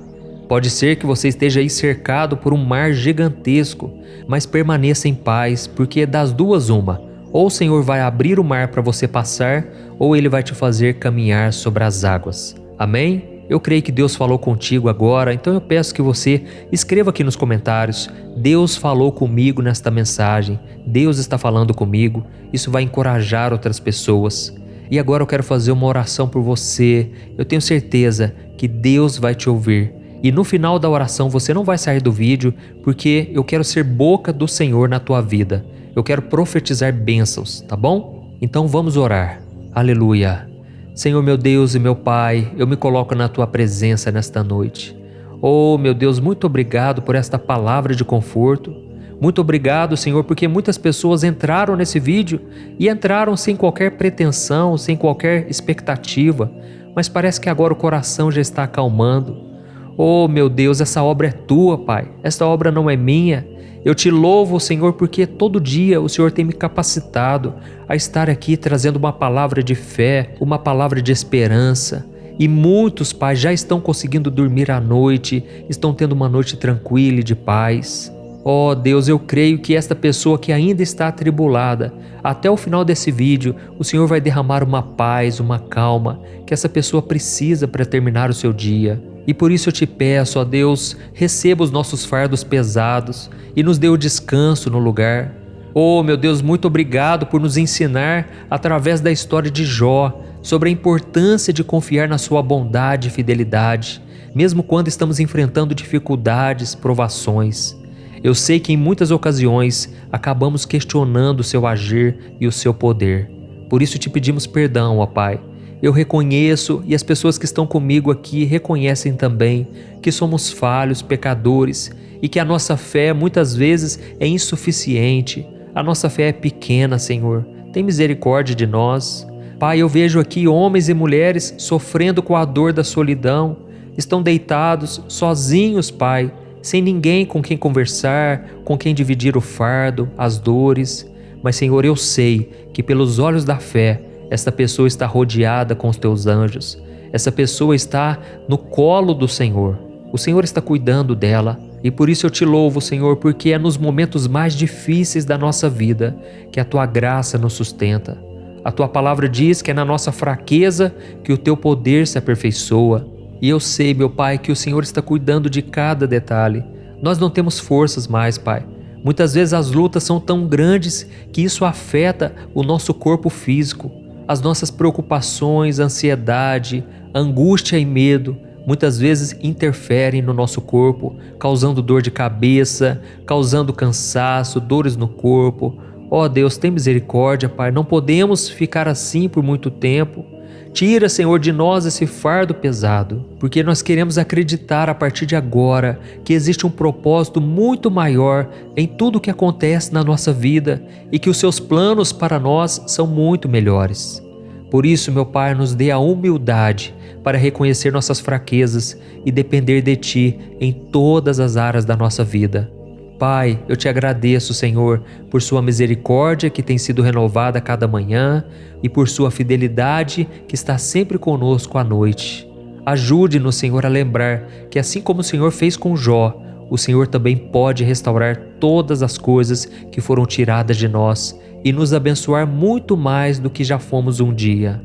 Pode ser que você esteja aí cercado por um mar gigantesco, mas permaneça em paz, porque das duas uma: ou o Senhor vai abrir o mar para você passar, ou Ele vai te fazer caminhar sobre as águas. Amém? Eu creio que Deus falou contigo agora, então eu peço que você escreva aqui nos comentários: Deus falou comigo nesta mensagem, Deus está falando comigo. Isso vai encorajar outras pessoas. E agora eu quero fazer uma oração por você. Eu tenho certeza que Deus vai te ouvir. E no final da oração você não vai sair do vídeo, porque eu quero ser boca do Senhor na tua vida. Eu quero profetizar bênçãos, tá bom? Então vamos orar. Aleluia. Senhor meu Deus e meu Pai, eu me coloco na tua presença nesta noite. Oh meu Deus, muito obrigado por esta palavra de conforto. Muito obrigado, Senhor, porque muitas pessoas entraram nesse vídeo e entraram sem qualquer pretensão, sem qualquer expectativa, mas parece que agora o coração já está acalmando. Oh meu Deus, essa obra é tua, Pai, esta obra não é minha. Eu te louvo, Senhor, porque todo dia o Senhor tem me capacitado a estar aqui trazendo uma palavra de fé, uma palavra de esperança. E muitos, Pai, já estão conseguindo dormir à noite, estão tendo uma noite tranquila e de paz. Oh Deus, eu creio que esta pessoa que ainda está atribulada, até o final desse vídeo, o Senhor vai derramar uma paz, uma calma, que essa pessoa precisa para terminar o seu dia. E por isso eu te peço, ó Deus, receba os nossos fardos pesados e nos dê o descanso no lugar. Oh meu Deus, muito obrigado por nos ensinar, através da história de Jó, sobre a importância de confiar na sua bondade e fidelidade, mesmo quando estamos enfrentando dificuldades, provações. Eu sei que em muitas ocasiões acabamos questionando o seu agir e o seu poder. Por isso te pedimos perdão, ó Pai. Eu reconheço, e as pessoas que estão comigo aqui reconhecem também, que somos falhos, pecadores, e que a nossa fé muitas vezes é insuficiente. A nossa fé é pequena, Senhor. Tem misericórdia de nós. Pai, eu vejo aqui homens e mulheres sofrendo com a dor da solidão, estão deitados, sozinhos, Pai, sem ninguém com quem conversar, com quem dividir o fardo, as dores. Mas, Senhor, eu sei que pelos olhos da fé, esta pessoa está rodeada com os teus anjos. Essa pessoa está no colo do Senhor. O Senhor está cuidando dela. E por isso eu te louvo, Senhor, porque é nos momentos mais difíceis da nossa vida que a tua graça nos sustenta. A tua palavra diz que é na nossa fraqueza que o teu poder se aperfeiçoa. E eu sei, meu Pai, que o Senhor está cuidando de cada detalhe. Nós não temos forças mais, Pai. Muitas vezes as lutas são tão grandes que isso afeta o nosso corpo físico. As nossas preocupações, ansiedade, angústia e medo muitas vezes interferem no nosso corpo, causando dor de cabeça, causando cansaço, dores no corpo. Ó Deus, tem misericórdia, Pai, não podemos ficar assim por muito tempo. Tira, Senhor, de nós esse fardo pesado, porque nós queremos acreditar a partir de agora que existe um propósito muito maior em tudo o que acontece na nossa vida e que os seus planos para nós são muito melhores. Por isso, meu Pai, nos dê a humildade para reconhecer nossas fraquezas e depender de Ti em todas as áreas da nossa vida. Pai, eu te agradeço, Senhor, por sua misericórdia que tem sido renovada a cada manhã e por sua fidelidade que está sempre conosco à noite. Ajude-nos, Senhor, a lembrar que assim como o Senhor fez com Jó, o Senhor também pode restaurar todas as coisas que foram tiradas de nós e nos abençoar muito mais do que já fomos um dia.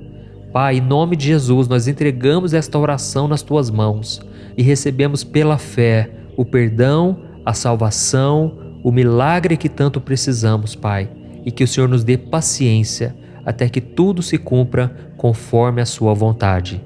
Pai, em nome de Jesus, nós entregamos esta oração nas Tuas mãos e recebemos pela fé o perdão, a salvação, o milagre que tanto precisamos, Pai, e que o Senhor nos dê paciência até que tudo se cumpra conforme a sua vontade.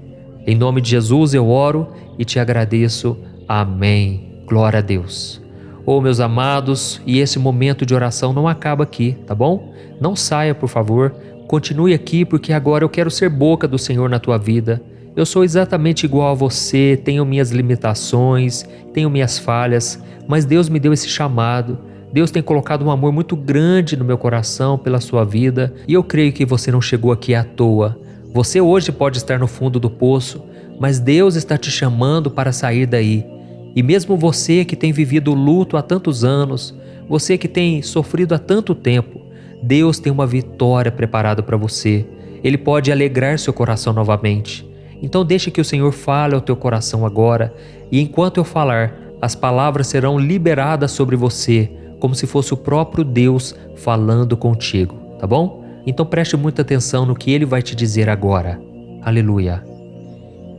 Em nome de Jesus eu oro e te agradeço. Amém. Glória a Deus. Oh, meus amados, e esse momento de oração não acaba aqui, tá bom? Não saia, por favor. Continue aqui, porque agora eu quero ser boca do Senhor na tua vida. Eu sou exatamente igual a você, tenho minhas limitações, tenho minhas falhas, mas Deus me deu esse chamado. Deus tem colocado um amor muito grande no meu coração pela sua vida e eu creio que você não chegou aqui à toa. Você hoje pode estar no fundo do poço, mas Deus está te chamando para sair daí. E mesmo você que tem vivido luto há tantos anos, você que tem sofrido há tanto tempo, Deus tem uma vitória preparada para você. Ele pode alegrar seu coração novamente. Então deixe que o Senhor fale ao teu coração agora e enquanto eu falar, as palavras serão liberadas sobre você, como se fosse o próprio Deus falando contigo, tá bom? Então preste muita atenção no que Ele vai te dizer agora. Aleluia.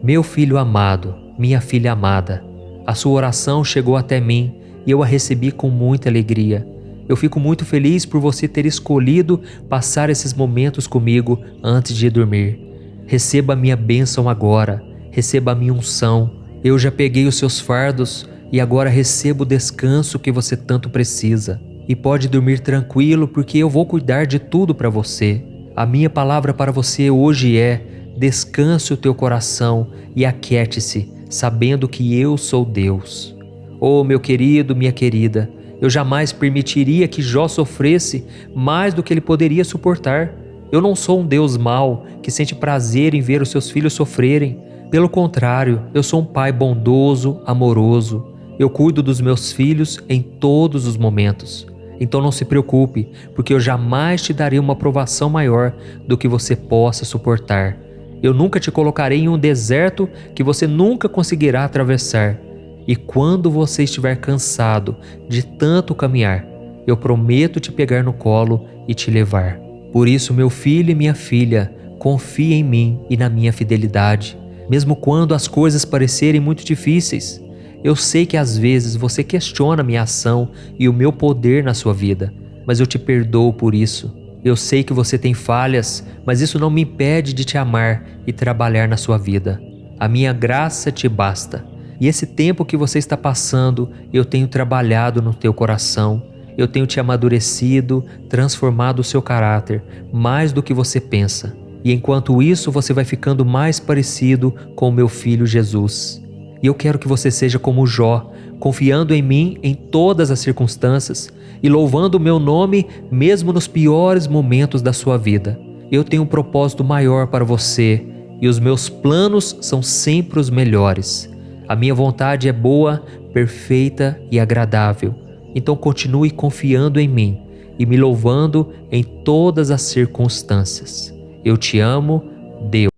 Meu filho amado, minha filha amada, a sua oração chegou até mim e eu a recebi com muita alegria. Eu fico muito feliz por você ter escolhido passar esses momentos comigo antes de dormir. Receba a minha bênção agora, receba a minha unção. Eu já peguei os seus fardos e agora receba o descanso que você tanto precisa. E pode dormir tranquilo porque eu vou cuidar de tudo para você. A minha palavra para você hoje é: descanse o teu coração e aquiete-se, sabendo que eu sou Deus. Oh, meu querido, minha querida, eu jamais permitiria que Jó sofresse mais do que ele poderia suportar. Eu não sou um Deus mau que sente prazer em ver os seus filhos sofrerem. Pelo contrário, eu sou um pai bondoso, amoroso. Eu cuido dos meus filhos em todos os momentos. Então não se preocupe, porque eu jamais te darei uma provação maior do que você possa suportar. Eu nunca te colocarei em um deserto que você nunca conseguirá atravessar. E quando você estiver cansado de tanto caminhar, eu prometo te pegar no colo e te levar. Por isso, meu filho e minha filha, confie em mim e na minha fidelidade, mesmo quando as coisas parecerem muito difíceis. Eu sei que às vezes você questiona minha ação e o meu poder na sua vida, mas eu te perdoo por isso. Eu sei que você tem falhas, mas isso não me impede de te amar e trabalhar na sua vida. A minha graça te basta. E esse tempo que você está passando, eu tenho trabalhado no teu coração. Eu tenho te amadurecido, transformado o seu caráter, mais do que você pensa. E enquanto isso, você vai ficando mais parecido com o meu filho Jesus. E eu quero que você seja como Jó, confiando em mim em todas as circunstâncias e louvando o meu nome mesmo nos piores momentos da sua vida. Eu tenho um propósito maior para você e os meus planos são sempre os melhores. A minha vontade é boa, perfeita e agradável. Então continue confiando em mim e me louvando em todas as circunstâncias. Eu te amo, Deus.